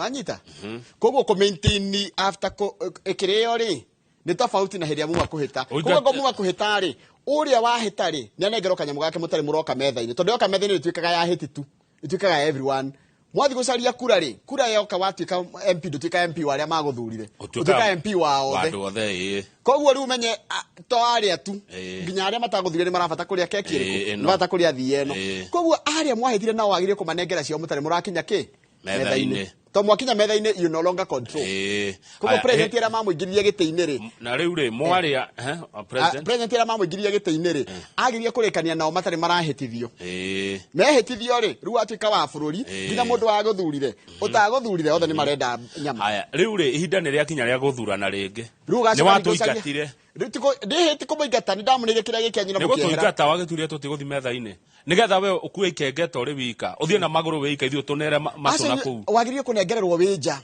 anyita koguo ku maintain after ikireo ri ni tofauti na heria muma kuhita koguo muma kuhita ri uria wahita ri ni anengero kanyamu gake mutari muroka metha-ini tondu yoka metha-ini twikaga ya hititu itwikaga everyone mwathi gucaria kura ri kura yoka watwika MP ndutwika MP waria maguthurire utwika MP waothe koguo riu menye to aria tu nginya aria mataguthurire ni marabata kuria keki ri marabata kuria thie no koguo aria mwahitire nao wagire kumanengera cio mutari murakinya ki metha-ini to mwakinya metha-inĩ you no longer control koguo president era mamũingĩririe gĩtĩ-inĩ rĩ na rĩu rĩ mwarĩa president era mamũingĩririe gĩtĩ-inĩ rĩ agirie kũrĩkania nao matarĩ marahĩtithio mehĩtithio rĩ rĩu atuĩka wa bũrũri nginya mũndũ wagũthurire ũtagũthurire othe nĩ marenda nyama haya rĩu rĩ ihinda nĩ rĩakinya rĩa gũthurana rĩngĩ nĩ watũingatire ndihĩti kũmũingata nĩ ndamũnĩire kĩrĩa gĩkĩanyina mũkĩehera nĩ gũtũingata wagĩturia tũtigũthi metha-inĩ nĩgetha we ũkue ikengeta ũrĩ wika ũthiĩ na magũrũ wĩika ithuĩ tũnere matũ na kũu wagĩrĩire kũnengererwo wĩ nja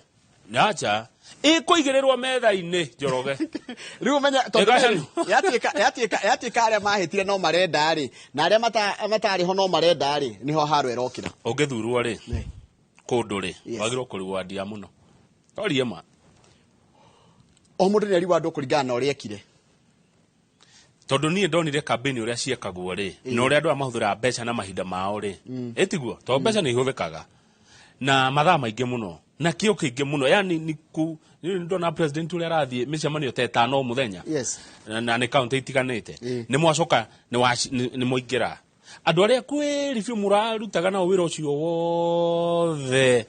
nja ĩkũigĩrĩrwo metha-inĩ Njoroge rĩu menya yatuĩka arĩa mahĩtire no marenda rĩ na arĩa matarĩ ho no marenda rĩ nĩho haro ĩrokĩra ũngĩthurwo rĩ kũndũ rĩ wagĩrĩirwo kũrĩwandia mũno torie ma o mũndũ nĩ ariwa andũ kũringana na ũrĩa ekire tondũ niĩ ndonire kambĩni ũrĩa ciekagwo rĩ na ũrĩa andũ mahũthĩra mbeca na mahinda mao rĩ ĩtiguo tondũ mbeca nĩ ihũthĩkaga na mathaa maingĩ mũno na kĩo kĩingĩ mũno yani ndona president ũrĩa arathiĩ mĩcemanio ta 5 o mũthenya na nĩ kaunti itiganĩte nĩ mwacoka nĩ mwaingĩra andũ arĩa kwĩri biũ mũrarutaga nao wĩra ũcio wothe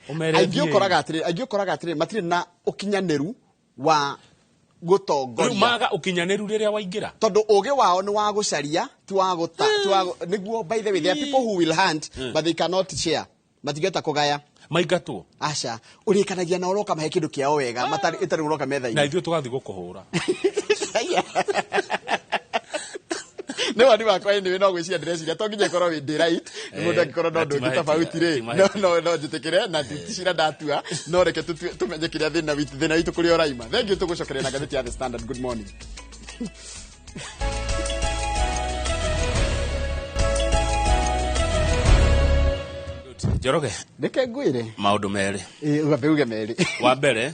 aingĩ ũkoraga atĩrĩ matirĩ na ũkinyanĩru wa gutongoria maga ukinyanĩru rĩrĩa waingĩra tondu ũgĩ wao nĩ wa gũcaria ti wa gũta nĩguo by the way there are people who will hunt but they cannot share matigeta kũgaya maingatwo aca ũrĩkanagia na ũroka mahe kĩndũ kĩao wega itarĩ ũroka metha-inĩ na ithuĩ tũgathiĩ gũkũhũra nĩ wani wakwa anyway no gwĩciria ndĩreciria to nginya ĩkorwo wĩ right nĩ mũndũ angĩkorwo no ndũ ũngĩ tofauti rĩ no njĩtĩkĩre na ticira ndatua no reke tũmenye kĩrĩa thĩna witũ kũrĩa ũraima thengiũ tũgũcokeria na ngathĩti ya The Standard. Good morning. Njoroge reke ngwĩre maũndũ merĩ uge merĩ wa mbere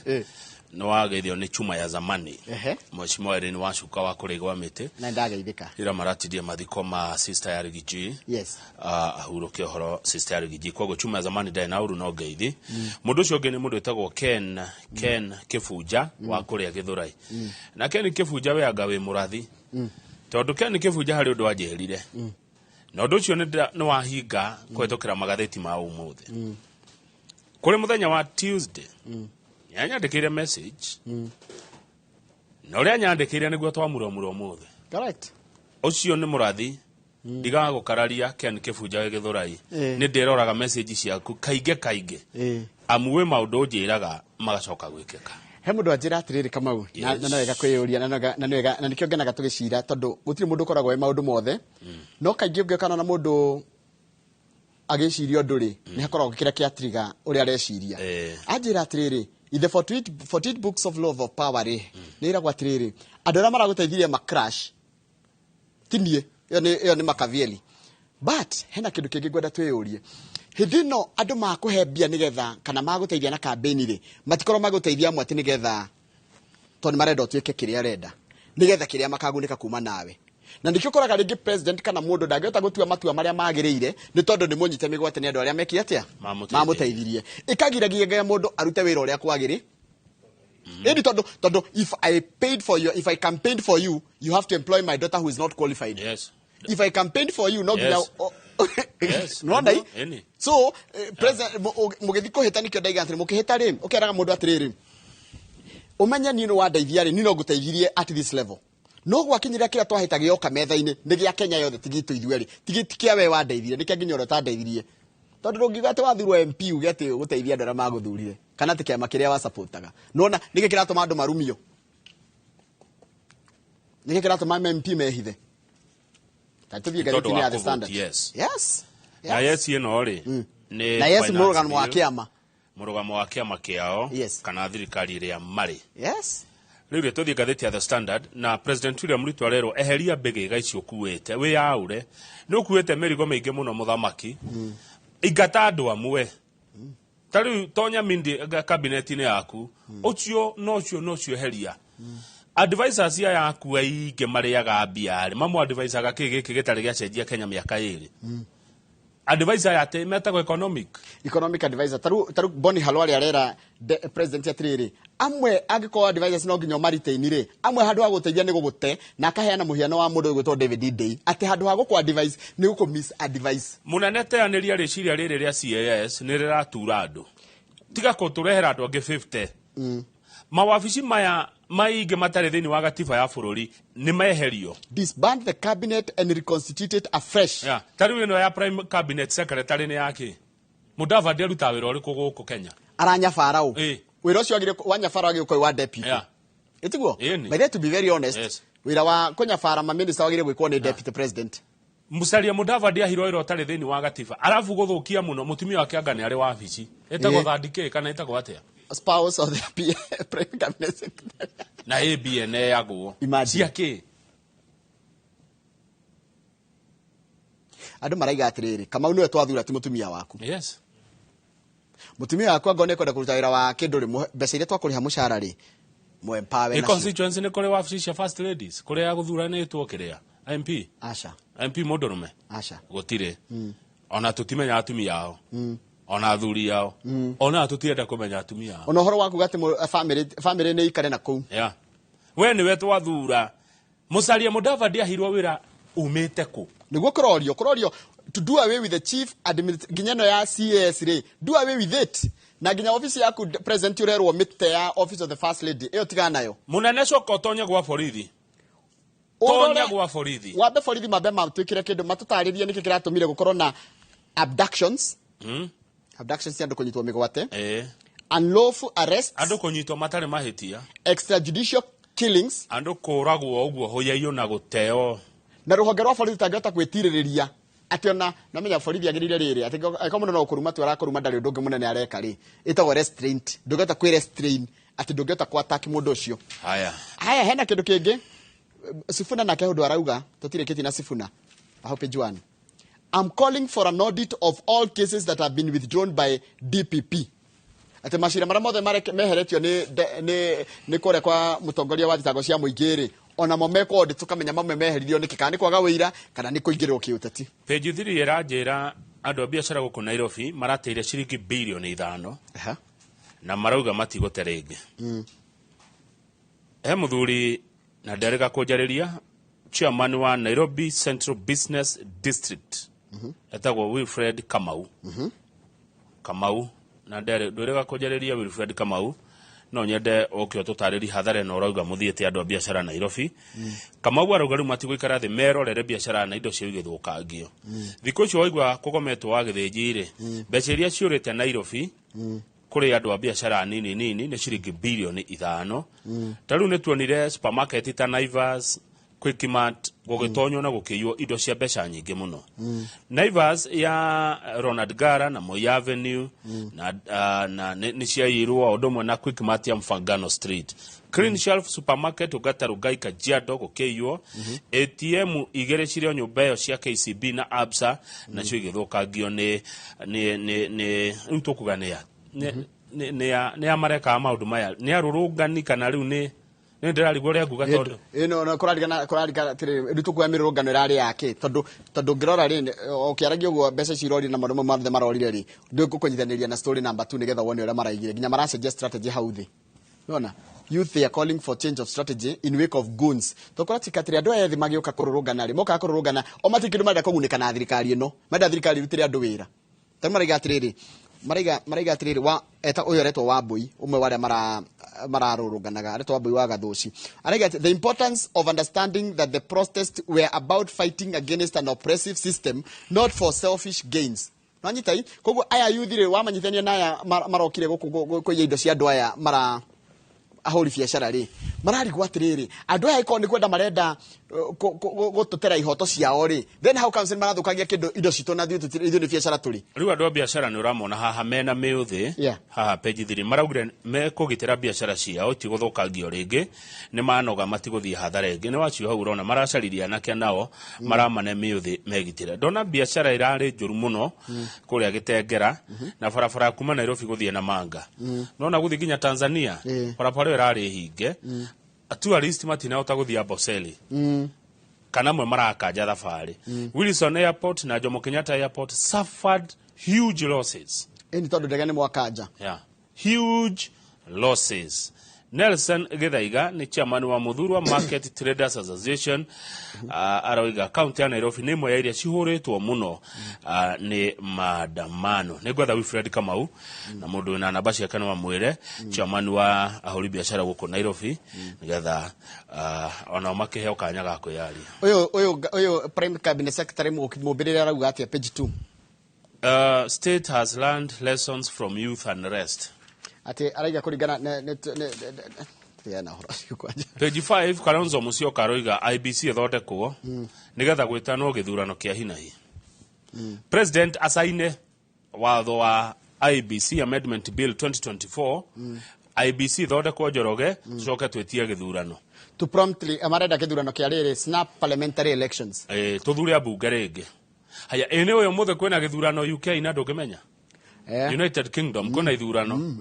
nĩ wageithio nĩ chuma ya zamani Mheshimiwa Irene Wacuka wa kũrĩgwa mĩtĩ na ndageithĩka ira maratirie mathiko ma sister ya Rigiji ahurũkia ũhoro sister ya Rigiji koguo chuma ya zamani ndaĩ na uru no ngeithi mũndũ ũcio ũngĩ nĩ mũndũ wĩtagwo Ken Kĩbunja wa kũrĩa Gĩthũrai na Ken Kĩbunja we anga wĩ mũrathi tondũ Ken Kĩbunja harĩ ũndũ wanjĩrire na ũndũ ũcio nĩ wahinga kũhetũkĩra magathĩti ma ũmũthĩ kũrĩ mũthenya wa Tuesday nyandĩkĩire message na ũrĩa nyandĩkĩire nĩguo twamũromũro ũmũthĩ correct ũcio nĩ mũrathi ndigaga gũkararia Ken Kĩbunja wĩ Gĩthũrai nĩ ndĩroraga message ciaku kaingĩ amu wĩ maũndũ njĩraga magacoka gwĩkĩka he mũndũ anjĩra atĩrĩrĩ Kamau na no wega kwĩyũria na nĩkĩo ngenaga tũgĩcira tondũ gũtirĩ mũndũ ũkoragwo wĩ maũndũ mothe no kaingĩ ũngĩokana na mũndũ agĩciria ũndũ rĩ nĩ hakoragwo kĩrĩa kĩatriga ũrĩa areciria anjĩra atĩrĩrĩ in the 48 books of law of power rĩ nĩ iragwo atĩrĩrĩ andũ arĩa maragũteithirie macrash tinie ĩyo nĩ Machiavelli but hena kĩndũ kĩngĩ ngwenda twĩyũrie hĩndĩ ĩno andũ makũhe mbia nĩgetha kana magũteithia na kambĩni rĩ matikorwo magũteithia amwe atĩ nĩgetha tondũ nĩ marenda ũtuĩke kĩrĩa arenda nĩgetha kĩrĩa makagunĩka kuma nawe na nĩkĩo ũkoraga rĩngĩ president kana mũndũ ndangĩhota gũtua matua marĩa magĩrĩire nĩ tondũ nĩ mũnyite mĩgwate nĩ andũ arĩa mekire atĩa mamũteithirie ĩkagiragia mũndũ arute wĩra ũrĩa kwagĩrĩ ĩni tondũ if I campaigned for you you have to employ my daughter who is not qualified if I campaigned for you no nginya no so president mũgĩthi kũhĩta nĩkĩo ndaiga atĩrĩ mũkĩhĩta rĩ ũkeraga mũndũ atĩrĩrĩ ũmenye niĩ nĩ wandeithia rĩ niĩ no ngũteithirie at this level no gwakinyĩra kĩrĩa twahĩta gĩoka metha-inĩ nĩ gĩa Kenya yothe tigitũ ithuĩ rĩ tigĩtikĩa we wandeithirie nĩkĩo nginya ũrĩa ũtandeithirie tondũ ndũngiuga atĩ wathurwo MP uge atĩ gũteithia andũ arĩa magũthurire kana atĩ kĩama kĩrĩa wasapotaga nona nĩkĩo kĩratũma andũ marumio nĩkĩo kĩratũma MP mehithe tatũthiĩ ngathĩti-inĩ ya The Standard na yes ĩno rĩ na yes mũrũgamo wa kĩama kĩao kana thirikari ĩrĩa marĩ rĩu rĩ tũthiĩ ngathĩti ya The Standard na President William Ruto arerwo eheria mbĩgĩga icio ũkuĩte wĩyaũre nĩ ũkuĩte mĩrigo mĩingĩ mũno mũthamaki ingata andũ amwe ta rĩu tonya mindi kabinet-inĩ yaku ũcio nocio eheria advisors aya yaku aingĩ marĩaga mbia rĩ mamwe advisaga kĩĩ gĩkĩ gĩtarĩ gĩacenjia Kenya mĩaka ĩrĩ advisor yate metagwo economic advisor taru Boni Halwale arera president atĩrĩrĩ amwe angĩkorwo advisors no nginya maritain ri amwe handu ha guteithia ni gugute na akaheana muhiano wa mundu gwitwo David Day ati handu ha gukwa advice ni guku miss advice munene teanĩria rĩciria rĩrĩ rĩa CAS nĩ rĩratura andũ tiga kũtũrehera andũ angĩ 50 mawabici maya maingi matarĩ thĩinĩ wa gatiba ya bũrũri nĩ meherio. Disband the cabinet and reconstitute it afresh. Tarĩu ĩno ya prime cabinet secretary nĩ yake Mudavadi aruta wĩra ũrĩkũ gũkũ Kenya aranyabara u wĩra ũcio agire wanyabara agire kwa deputy itiguo by the to be very honest wĩra wa kunyabara ma minister agire gwĩkwo nĩ deputy president. Musalia Mudavadi ahirwo wĩra ũtarĩ thĩinĩ wa gatiba arabu gũthũkia mũno mutumia wake anga nĩ arĩ wabici etagwo Thandike kana etagwo atĩa spouse of the prime cabinet secretary na ABN yagwo ciake andu maraiga atiriri Kamau niwe twathura ti mutumia waku. Mutumia wako ngone kwenda kuruta wira wa kindu ri mbeca iria twakuriha mushara ri mu empower na constituency ni kuri wabici cia first ladies kuri ya guthuranitwo kiria MP acha MP Mudurume acha gutire ona tutimenya atumia yao ona athuri yao ona tutienda kumenya atumia yao ona horo waku gati family ni ikare na kuu we ni wetu wathura Musalia Mudavadi ahirwo wira umite ku niguo kurorio to do away with the chief ginyano ya CAS ri do away with it na ginya office yaku present urerwo mite ya office of the first lady eyo tigana nayo munene coko tonya gwa borithi wabe borithi mabe matwikire kindu matutaririe niki kiratumire gukorwo na abductions abductions andu kunyitwo migwate unlawful arrests andu kunyitwo matari mahitia extrajudicial killings andu kuragwo uguo hoyayo na guteo na ruhonge rwa borithi tangĩhota gwĩtirĩrĩria ati ona namenya borithi agĩrĩire rĩrĩ ati eko mũno no kuruma tu arakuruma ndari ũndũ ũngĩ mũnene areka rĩ ĩtagwo restraint ndũngĩhota kwĩ restrain ati ndũngĩhota kũ attack mũndũ ũcio haya hena kĩndũ kĩngĩ Sifuna na kehudu arauga tũtirĩkĩtie na Sifuna I hope Juan I'm calling for an audit of all cases that have been withdrawn by DPP ati macira mara mothe meheretio ni kore kwa mutongoria wa thitango cia mũingĩ ona momeko audit tukamenya mamwe meheririo niki kana ni kwaga wĩira kana ni kũingĩrĩrwo kĩũteti. Page 3 ĩranjĩra andũ a biacara gũkũ Nairobi marateire ciringi bilioni 5 na marauga matigũte rĩngĩ. He mũthuri na nderega kũnjarĩria chairman wa Nairobi Central Business District etagwo Wilfred Kamau Kamau na nderega kũnjarĩria Wilfred Kamau no nyende okyo tutarĩri hathara no rauga muthiĩte andũ a biacara Nairobi Kamau arauga rĩu matigũikara thĩ merorere biacara na indo cia igĩthũkangio thikũ icio waigua kũgometwo wa gĩthĩnji-rĩ mbeca iria ciũrĩte Nairobi kuri andũ a biacara nini nĩ ciringi bilioni 5 tarĩu nĩ tuonire supermarket ta Naivas Quickmart gũgĩtonywo na gũkĩiywo indo cia mbeca nyingĩ mũno Naivas ya Ronald Gara na Moi Avenue na nĩ ciaiyirwo ũndũ ũmwe na Quickmart ya Mfangano Street Clean Shelf Supermarket ugata Rugai Kajiado gũkĩiywo ATM igĩrĩ cirĩ nyũmba ĩyo cia KCB na Absa na cio igĩthũkangio nĩ ntukugania nĩ amareka maũndũ maya nĩ arũrũngani kana rĩu nĩ ndirarigwo rĩa nguga tondu no kurarika tiri nditukuya mirurungano irari yake tondu ngirora ri okiaragia uguo mbeca cirori na marumo mothe marorire ri ndikukunyithaniria na story number 2 nigetha wone uria maraigire ginya mara suggest strategy how thi unaona youth they are calling for change of strategy in wake of goons tokora tikatiri andu ethi magioka kururungana ri moka kururungana o matikindu mara kuguneka na thirikari ino menda thirikari rutire andu wira tamariga atiriri maraiga atiriri wa eta uyo retwo Wambui umwe wale mararurunganaga retwo Wambui wa Gathuci araiga the importance of understanding that the protests were about fighting against an oppressive system not for selfish gains nanyitai koguo aya yuthire wamanyithania na aya marokire guku indo cia andu aya mara ahori biacara ri mararigwo atiriri andu aya iko ni kwenda marenda gututera ihoto ciao ri then how comes marathukagia kindu indo cito na ithu ni biacara turi riu andu a biacara ni uramona haha mena miuthi haha page 3 maraugire me kugitira biacara ciao ti guthukangio ringi ni manoga matiguthie hathara ringi ni wacio hau urona maracariria nake nao maramane miuthi megitire ndona biacara irari njuru muno kuria Gitengera na barabara kuma Nairobi guthie na Manga nona guthie ginya Tanzania barabara irari hinge tourist matina utaguthia Amboseli kana mwe marakanja thabari Wilson Airport na Jomo Kenyatta Airport suffered huge losses eni tondu ndege ni mwakanja huge losses Nelson Githaiga ni chairman wa Muthurwa Market Traders Association. Aroiga kaunti ya Nairobi ni imwe ya iria cihuritwo muno ni maandamano. Ni gwetha Wilfred Kamau na mundu wina namba ciake no amwire chairman wa ahuri biashara guku Nairobi nigetha ona makiheo kanya ga kwiyaria. Uyu Prime Cabinet Secretary mubirira arauga atia page 2. State has learned lessons from youth unrest. Ati araiga kuringana page 5 Kalonzo Musyoka aroiga IBC ethondekwo nigetha gwitano githurano kia hinahi. President asaine watho wa IBC Amendment Bill 2024 IBC ethondekwo Njoroge coke twetie githurano to promptly amarenda githurano kia riri snap parliamentary elections tuthure abunge ringi. Haya ene uyo muthe kwina githurano UK na ndungimenya United Kingdom kuna ithurano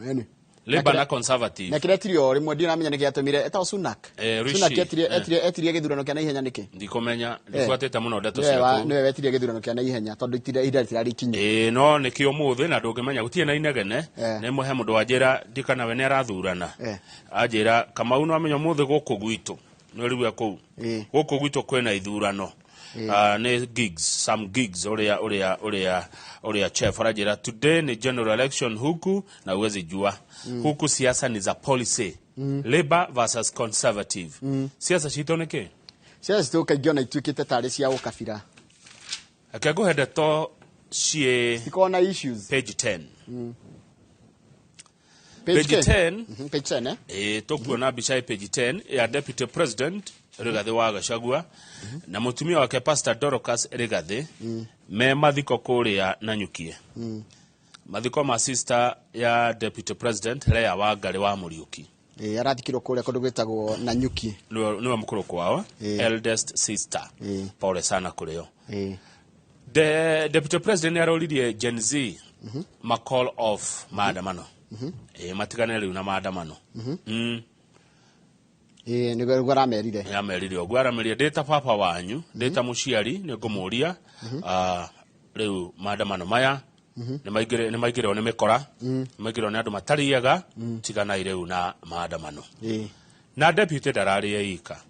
Labour na Conservative na kiretirio rimwe ndiramenya ni giatumire eta Sunak Sunak etirie githurano kia na ihenya niki ndikomenya ndifuatete muno ndeto ciako niwe wetirie githurano kia na ihenya tondu itirari kinye no nikio muthe na ndungimenya gutie na inegene ne muhe mundu wanjira ndikana we ne arathurana anjira Kamau no amenya muthe guku gwitu no riu aku guku gwitu kwena ithurano ne gigs some gigs oria chef arajira today ni general election huku na uwezi jua huku siasa ni za policy Labour versus Conservative siasa citoneke siasa citokaingiona ituikite tari cia ukabira akaguhenda to cie ikona issues page 10 page 10 tokuona bicha page 10 ya deputy president Rigathi wa Gachagua na mutumia wake Pastor Dorcas Rigathi me mathiko kuria Nanyukie mathiko ma sister ya deputy president Leah Wangari wa Muriuki arathikirwo kuria kundu gwetagwo Nanyukie niwe mukuru kwao eldest sister pole sana kurio the deputy president arolirie Gen Z call of maandamano matigane riu na maandamano niguo gwaramerire yamerire ogwaramerire data papa wanyu data muciari ni ngumuria riu maandamano maya ni maigire one mikora maigire one andu matariaga tigana ireu na maandamano na deputy darari yika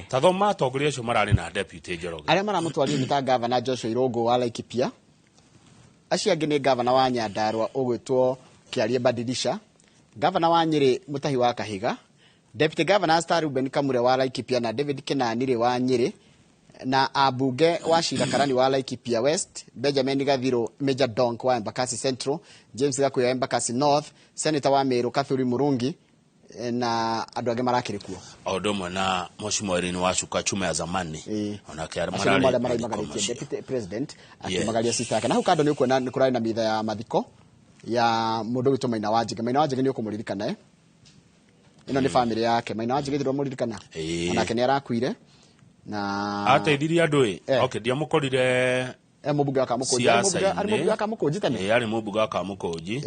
tathoma atongoria acio marari na deputy Njoroge aria maramutwarire ni ta governor Joshua Irungu wa Laikipia acio angi ni governor wa Nyandarua ugwitwo Kiarie Badilisha governor wa Nyeri Mutahi wa Kahiga Deputy Governor Star Ruben Kamure wa Laikipia na David Kinanire wa Nyeri na abunge wa Shira Karani wa Laikipia West Benjamin Gathiro Major Donk wa Embakasi Central James Gakuya Embakasi North Senator wa Meru Kathuri Murungi na andu ange marakirikuo odomwe na Mheshimiwa Irene Wacuka chuma ya zamani onake marari deputy president akimagaria sita yake na hu kando ni uko na kurai na mitha ya mathiko ya mundu witwa Maina Wanjige ni ukumuririkana ino ni family yake Maina Wanjige thirwo muririkana onake ni arakuire na ateithirie andu okay dia mukorire mubunge wa Kamukunji mubunge wa Kamukunji tene yari mubunge wa Kamukunji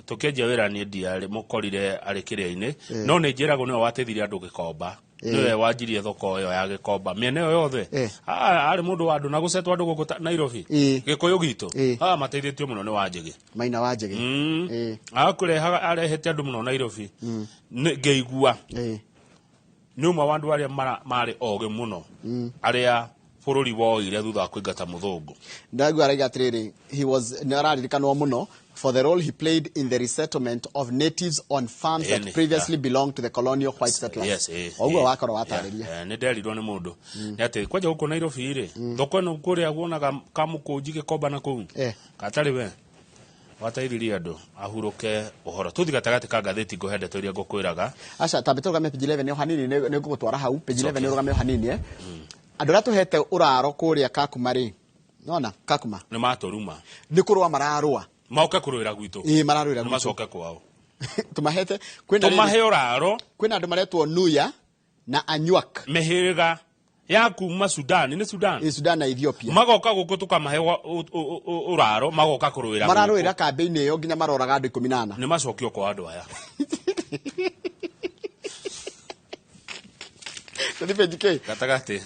tukenja wira ni ndiari mukorire ari kiria-ini no ni njirago niwe wateithirie andu gikomba niwe wanjirie thoko yo ya gikomba miene yo yothe ari mundu wa andu na gucetwa andu guku Nairobi gikuyu gitu mateithitio muno ni Wanjige Maina Wanjige akurehaga arehete andu muno Nairobi ngeigua ni umwe wa andu aria mari oge muno aria bururi woire thutha wa kuingata muthungu ndagu araiga atiriri he was nararirikanwo muno for the role he played in the resettlement of natives on farms that previously belonged to the colonial white settlers. Ogwo wakoro watariria. Ne derirwo ni mundu. Ni ati kwaje huko Nairobi ri. Thoko no kuria guonaga Kamukunji gikomba na kuu. Katari we. Wataithirie andu ahuruke uhoro. Tuthi gatagati ka gatheti ngohende turia ngukwiraga. Acha tambe tugame page 11 yo hanini ne ngutwara hau page 11 urugame hanini andu ratuhete uraro kuria Kakuma nona Kakuma ni matoruma ni kurwa mararwa mauka kuruira gwitu mararwira gwitu macoka kwao tumahete tumahe uraro kwina andu maretwo Nuya na Anywak mehiriga ya kuma Sudan ni Sudan na Ethiopia magoka guku tukamahe uraro magoka kuruira mararwira kambe-ini iyo nginya maroraga andu 18 ni macokio kwa andu aya Tadi page katagati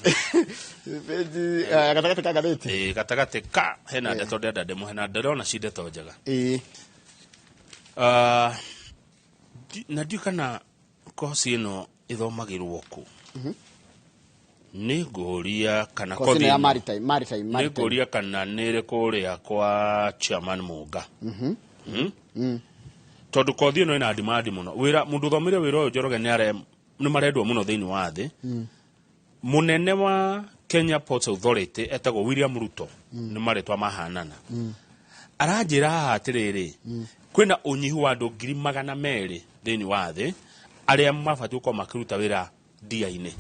page katagati ka gatheti katagati ka hena ndeto ndenda ndimuhena ndirona cindeto njega na ndiu kana kosi ino ithomagirwo ku nĩ ngũria kana kothi ya maritime nĩ ngũria kana nĩ ĩrĩ kũrĩa kwa chairman Mũnga tondũ kothi ĩno ĩna demand mũno wĩra mũndũ thomire wĩra ũyũ Njoroge nĩ marendwo mũno thĩinĩ wa thĩ mũnene wa Kenya Ports Authority etagwo William Ruto nĩ marĩtwa mahanana aranjĩra haha atĩrĩrĩ kwĩna ũnyihu wa andũ 200,000 thĩinĩ wa thĩ arĩa mabatiĩ gũkorwo makĩruta wĩra dia-inĩ.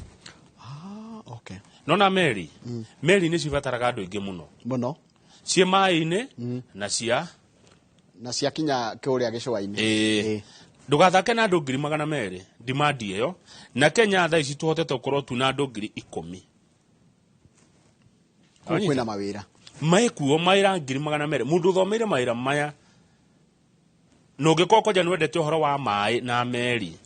Okay. Nona meri nĩ cibataraga andũ aingĩ mũno ciĩ maĩ-inĩ na cia kinya kũrĩa gĩcũa-inĩ. Ndũgathake na andũ 200,000 demand ĩyo na Kenya thaa ici tũhotete gũkorwo tuna andũ 10,000. Kwĩna mawĩra maikuo mawĩra 200,000 mũndũ thomeire mawĩra maya no ngĩkorwo kwanja nĩ wendete ũhoro wa maĩ na meri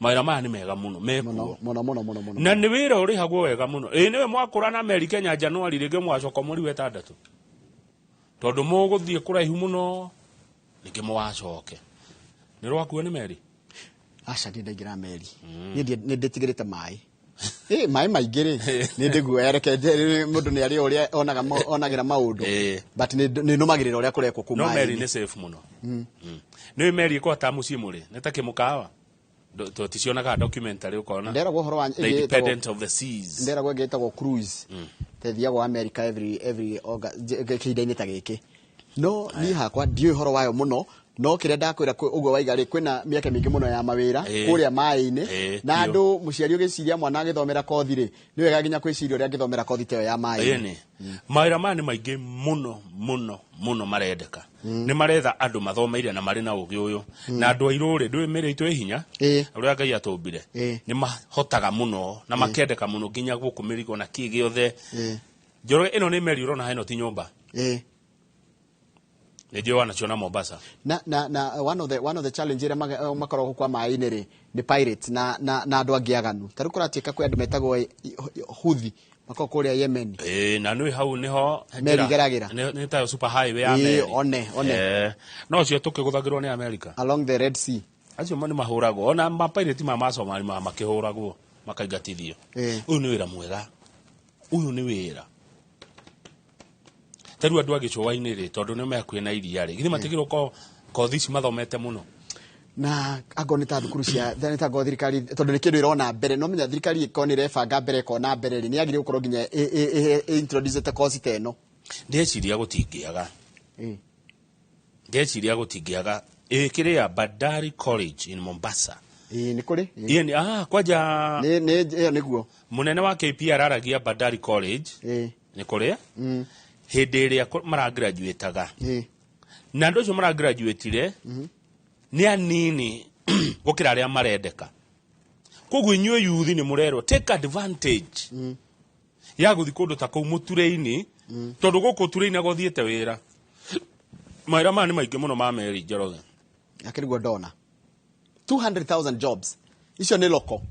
mawĩra maya nĩ mega mũno mekuo mũno na nĩ wĩra ũrĩhagwo wega mũno nĩwe mwakũra na meri Kenya Januari rĩngĩ mwacoka mweri wa 6 tondũ mũgũthiĩ kũraihu mũno nĩngĩ mwacoke nĩ rwakuo nĩ meri aca ndaingĩra meri nĩ ndĩtigĩrĩte maĩ maĩ maingĩ rĩ nĩ ndĩguo yerekeje mũndũ nĩ arĩ ũrĩa onagĩra maũndũ but nĩ numagĩrĩra ũrĩa kũrekwo kuma no meri nĩ safe mũno nĩ meri ĩkota mũciĩ mũrĩ nĩ ta kĩmũkawa tũticionaga documentary ukona nderagwo horo wa the independent of the seas nderagwo ngetagwo cruise tethiagwo America every kĩhinda-inĩ ta gĩkĩ no niĩ hakwa ndiũĩ horo wayo mũno no kĩrĩa ndakwĩra ũguo waiga rĩ kwĩna mĩaka mĩingĩ mũno ya mawĩra kũrĩa maĩ-inĩ na andũ mũciari ũgĩciria mwana agĩthomera kothi rĩ nĩ wega nginya kwĩciria ũrĩa angĩthomera kothi ta ĩyo ya maĩ-inĩ. Mawĩra maya nĩ maingĩ mũno marendeka nĩ maretha andũ mathomeire na marĩ na ũgĩ ũyũ na andũ airũ rĩ ndũĩ mĩrĩ itũ hinya ũrĩa Ngai atũmbire nĩ mahotaga mũno na makendeka mũno nginya gũkũ mĩrigo na kĩ gĩothe. Njoroge ĩno nĩ meri ũrona heno ti nyũmba nĩjĩ wanaciona Mombasa na one of the challenge ĩrĩa makoragwo kwa maĩ-inĩ rĩ nĩ pirates na andũ angĩ aganu ta rĩu kũratuĩka kwĩ andũ metagwo Houthi makoragwo kũrĩa Yemen na nĩ hau nĩho meri geragĩra nĩ ta super highway ya meri one no cio tũkĩgũthagĩrwo nĩ America along the Red Sea acio nĩ mahũragwo ona mapirate ma Somali makĩhũragwo makaingatithio. Ũyũ nĩ wĩra mwega ũyũ nĩ wĩra tarũ andũ agĩcũa-inĩ rĩ tondũ nĩ mekuĩ na iria rĩ githĩ matigĩrwo kothi ici mathomete mũno na ango nĩ ta thukuru cia ta thirikari tondũ nĩ kĩndũ ĩrona mbere no menya thirikari ĩkorwo nĩ ĩrebanga mbere ĩkona mbere rĩ nĩ yagĩrĩirwo gũkorwo nginya introduce kothi ta ĩno. Ndeciria gũtingĩaga kĩrĩa Bandari College in Mombasa nĩ kũrĩ kwanja nĩguo mũnene wa KPR aragia Bandari College nĩ kũrĩa hĩndĩ ĩrĩa maragraduataga na andũ acio maragraduatire nĩ anini gũkĩra arĩa marendeka koguo inyuĩ yuthi nĩ mũrerwo take advantage ya gũthiĩ kũndũ ta kũu mũture-inĩ tondũ gũkũ ũture-inĩ agũthiĩte wĩra mawĩra maya nĩ maingĩ mũno ma meri Njoroge akĩriguo ndona 200,000 jobs icio nĩ loko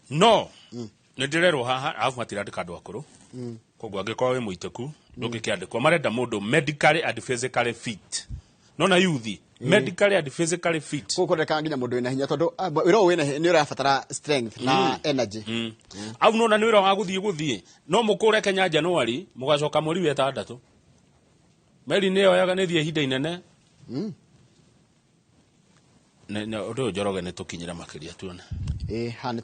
no nĩ ndĩrerwo haha arabu matirandĩka andũ akũrũ koguo angĩkorwo wĩ mũitĩku ndũngĩkĩandĩkwo marenda mũndũ medically and physically fit nona yuthi medically and physically fit kũreka nginya mũndũ wĩna hinya tondũ wĩra ũyũ nĩ ũrabatara strength na energy au nona nĩ wĩra wa gũthiĩ no mũkũre Kenya Januari mũgacoka mweri wa 6 meri nĩ yoyaga nĩ thiĩ ihinda inene ũndũ ũyũ Njoroge nĩ tũkinyĩra makĩria tuone ha nĩ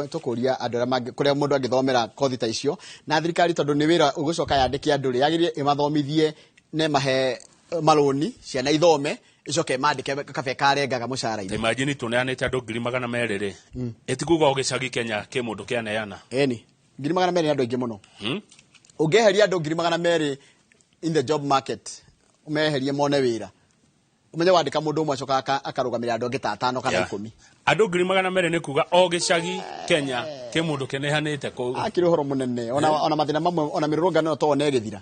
tũkũria andũ arĩa kũrĩa mũndũ angĩthomera kothi ta icio na thirikari tondũ nĩ wĩra ũgũcoka yandĩke andũ rĩ yagĩrĩire ĩmathomithie na mahe marũni ciana ithome icoke mandĩke kabe karengaga mũcara-inĩ. Imagine tuneanĩte andũ 200,000 rĩ ĩtikuga ũgĩcagi Kenya kĩ mũndũ kĩaneana 200,000 nĩ andũ aingĩ mũno ũngĩeheria andũ 200,000 in the job market ũmeherie mone wĩra umenye wandĩka mũndũ ũmwe acoka akarũgamĩrĩra andũ angĩ ta 5 kana 10 andũ 200,000 nĩ kuga o gĩcagi Kenya kĩ mũndũ kĩnehanĩte kũu akĩrĩ ũhoro mũnene ona mathĩna mamwe ona mĩrũrũngano to one gĩthira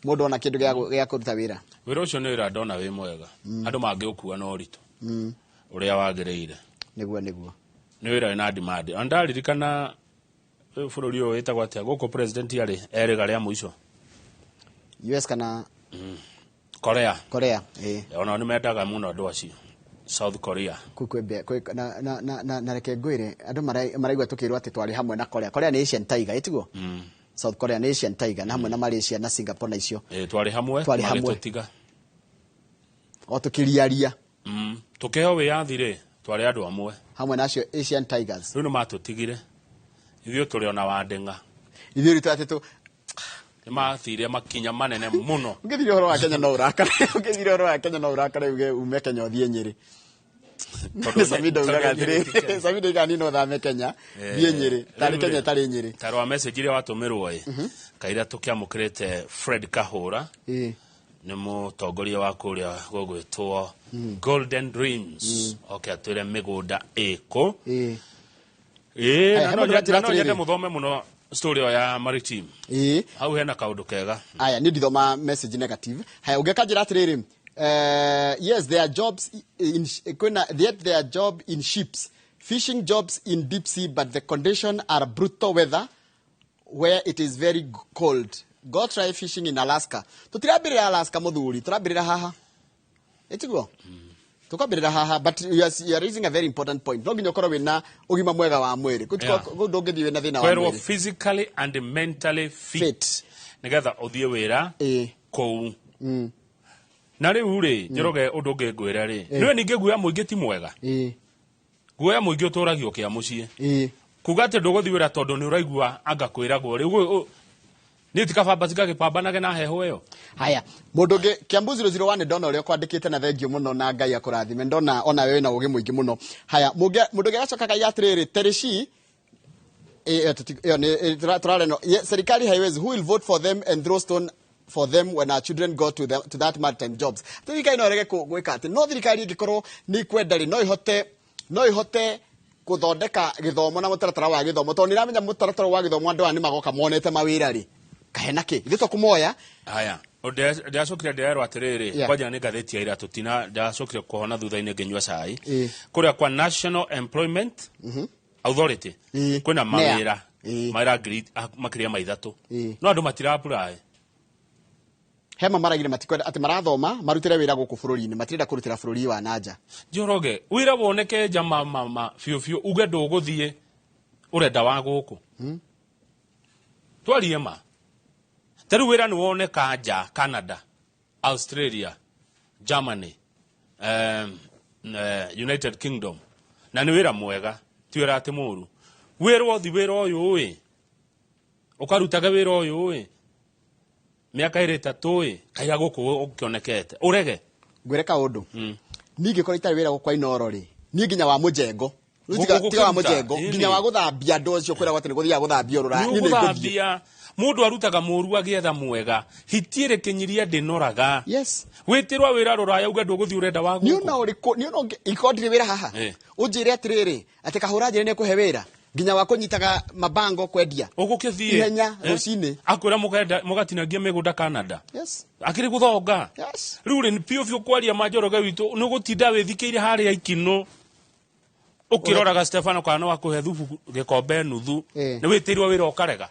mũndũ ona kĩndũ gĩa kũruta wĩra ũcio nĩ wĩra ndona wĩ mwega andũ mangĩũkua no ũritũ ũrĩa wagĩrĩire nĩguo nĩ wĩra wĩna demand andaririkana bũrũri ũyũ wĩtagwo atĩa gũkũ president arĩ erĩga rĩa mũico US kana Korea ona nĩ mendaga mũno andũ acio South Korea kukwembe na reke ngwire andu maraigwa tukirwa ati twari hamwe na Korea ni Asian Tiger itiguo South Korea ni Asian Tiger na hamwe na Malaysia na Singapore na icio twari hamwe tutiga o tukiriaria tukeo we yathire twari andu amwe hamwe nacio Asian Tigers riu no matutigire ithio turi ona wandenga ithio ritatu mathire makinya manene muno ngithire horo wa Kenya no urakare ngithire horo wa Kenya no urakare uge ume Kenya othie Nyeri Samido ugagatire Samido igani no thame Kenya thie Nyeri tari Kenya tari Nyeri taro wa message ile watumirwo kaira tukiamukirite Fred Kahura ni mutongoria wa kuria gogwitwo Golden Dreams atwire migunda eko no nyende muthome muno story ya Maritime hau hena kaundu kega aya ni ndithoma message negative haya ungekajira atiriri yes there are jobs in there are job in ships fishing jobs in deep sea but the condition are brutal weather where it is very cold go try fishing in Alaska tutirabirira Alaska muthuri turabirira haha etiguo tukabirira haha but you are raising a very important point no nginya korwo wina ugima mwega wa mwiri gundu ngithi wina thina wa mwiri physically and mentally fit nigetha uthie wira kou na riu ri njoroge undu ngengwira ri niwe ninge guya muingi ti mwega guya muingi uturagio kia mucie kuga ati nduguthi wira tondu ni uraigua anga kwiragwo riu ni tikabamba tigagipambanage na heho iyo haya mundu ngi Kiambu 001 ndona uria kwandikite na thengio muno na Ngai akurathime ndona ona wewe na ugi muingi muno haya mundu ngi gacoka Ngai atiriri terishi turareno serikali highways who will vote for them and throw stone for them when our children go to that maritime jobs thirikari no rege gwika ati no thirikari ingikorwo ni kwendari no ihote kuthondeka githomo na mutaratara wa githomo to niramenya mutaratara wa githomo andu ani magoka monete mawira ri kahena ki gito kumoya haya ndacokire ndirerwo atiriri kwanja ni gatheti ya ira tutina ndacokire kuhona thutha-ini nginywa cai kuria kwa National Employment Authority kwina mawira grid makiria maithatu no andu matira apply hema maragire matikwenda ati marathoma marutire wira guku bururi-ini matirenda kurutira bururi wa nanja njoroge wira woneke jama fiu uge nduguthie urenda wa guku twarie ma taru wira ni woneka nja Canada Australia Germany United Kingdom na ni wira mwega ti wira ati muru wira othi wira uyu ukarutaga wira uyu miaka iri tatu kaya guku ukionekete urege ngwireka undu ningi kora itari wira gukwa inoro ri ni nginya wa mujengo tiga wa mujengo nginya wa guthambia ndo cio kwira gwatene guthia guthambia urura ni guthambia mundu arutaga muru agietha mwega hitiire kinyiria ndinoraga yes witirwa wira ruraya uga nduguthi urenda wa guku ni una uriku ni una ikondire wira haha unjire atiriri ati kahura njire ne kuhe wira nginya wa kunyitaga mabango kwendia ugukithie ihenya rucini akwira mugatinagia migunda Canada yes akiri guthonga yes riu ni pio kwaria majoroga witu ni gutinda withikire haria ikino ukiroraga Stefano kana wa kuhe thubu gikombe nuthu ni witirwa wira ukarega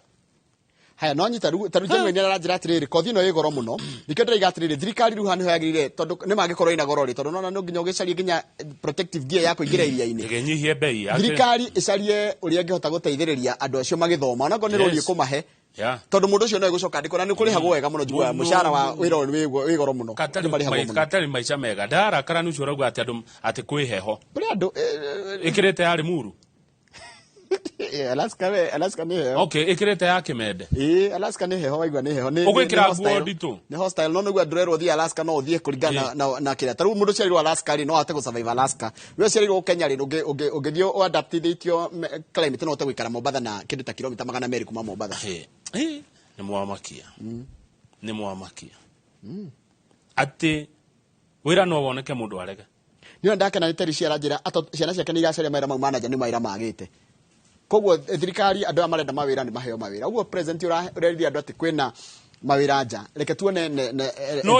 haya no nyita taru jemwe ni aranjira atiriri kothi no igoro muno nikyo ndira igatiriri thirikari ruha ni hoyagirire tondu ni magikorwo ina goro ri tondu nona no nginya ugicarie nginya protective gear ya kuingira iria-ini igenyihie bei thirikari icarie uria ngihota guteithiriria andu acio magithoma ona ngo ni rori kumahe tondu mundu ucio no igucoka ndikona ni kurihagwo wega muno njugwa mushara wa wira wi goro muno katari maica mega ndara karani ucio rauga ati andu ati kwiheho buri andu ikirete yari muru Alaska ni heho okay ikirete ya kimende Alaska ni heho waigwa ni heho ni ugwikira nguo nditu ni hostile no nigwa ndurero thi Alaska no uthie kuringana na kira taru mundu ciarirwo Alaska ri no ate gu survive Alaska we ciarirwo Kenya ri ugithio o adaptithitio climate no ute gwikara Mombasa na kindu ta kilomita 200 kuma Mombasa ni mwamakia ati wira no woneke mundu arega ni ndake na iteri cia ranjira ato ciana ciake ni igacaria maira mau manager ni maira magite koguo thirikari andu amarenda mawira ni maheo mawira uguo president urerithia andu ati kwina mawira nja reke tuone no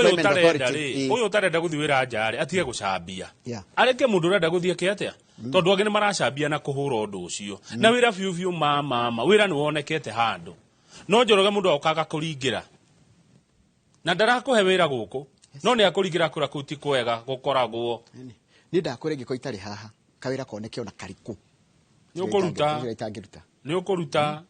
uyu utarenda guthi wira nja ri atige gucambia areke mundu urenda guthie ke atia tondu angi ni maracambia na kuhura undu ucio na wira fiu mama wira ni wonekete handu no njoroge mundu okaga kuringira na ndarakuhe wira guku no ni akuringira kura kuti kwega gukoragwo ni ndakore ngiko itari haha kawira koneke ona kariku ni ukuruta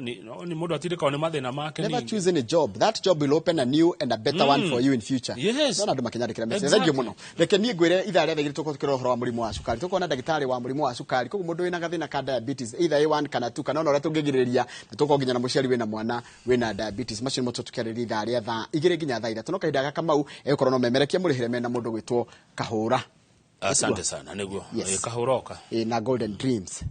ni mundu atirika one mathina make ni never choose any job. That job will open a new and a better one for you in future. Yes. Nona andu makinyarikira message thank you muno reke nie ngwire itha rĩa thigiri tukira uhoro wa murimu wa sukari tukona ndagitari wa murimu wa sukari koguo mundu wina gathina ka diabetes either A1 kana 2 kana ona tungigiriria tuko nginya na muciari wina mwana wina diabetes macio mo tutukirira itha rĩa thaa igire nginya thaa 3 tunoka hinda gaka mau ekorwo no memerekie murihire mena mundu gwitwo Kahura. Asante sana niguo Kahuroka na Golden Dreams.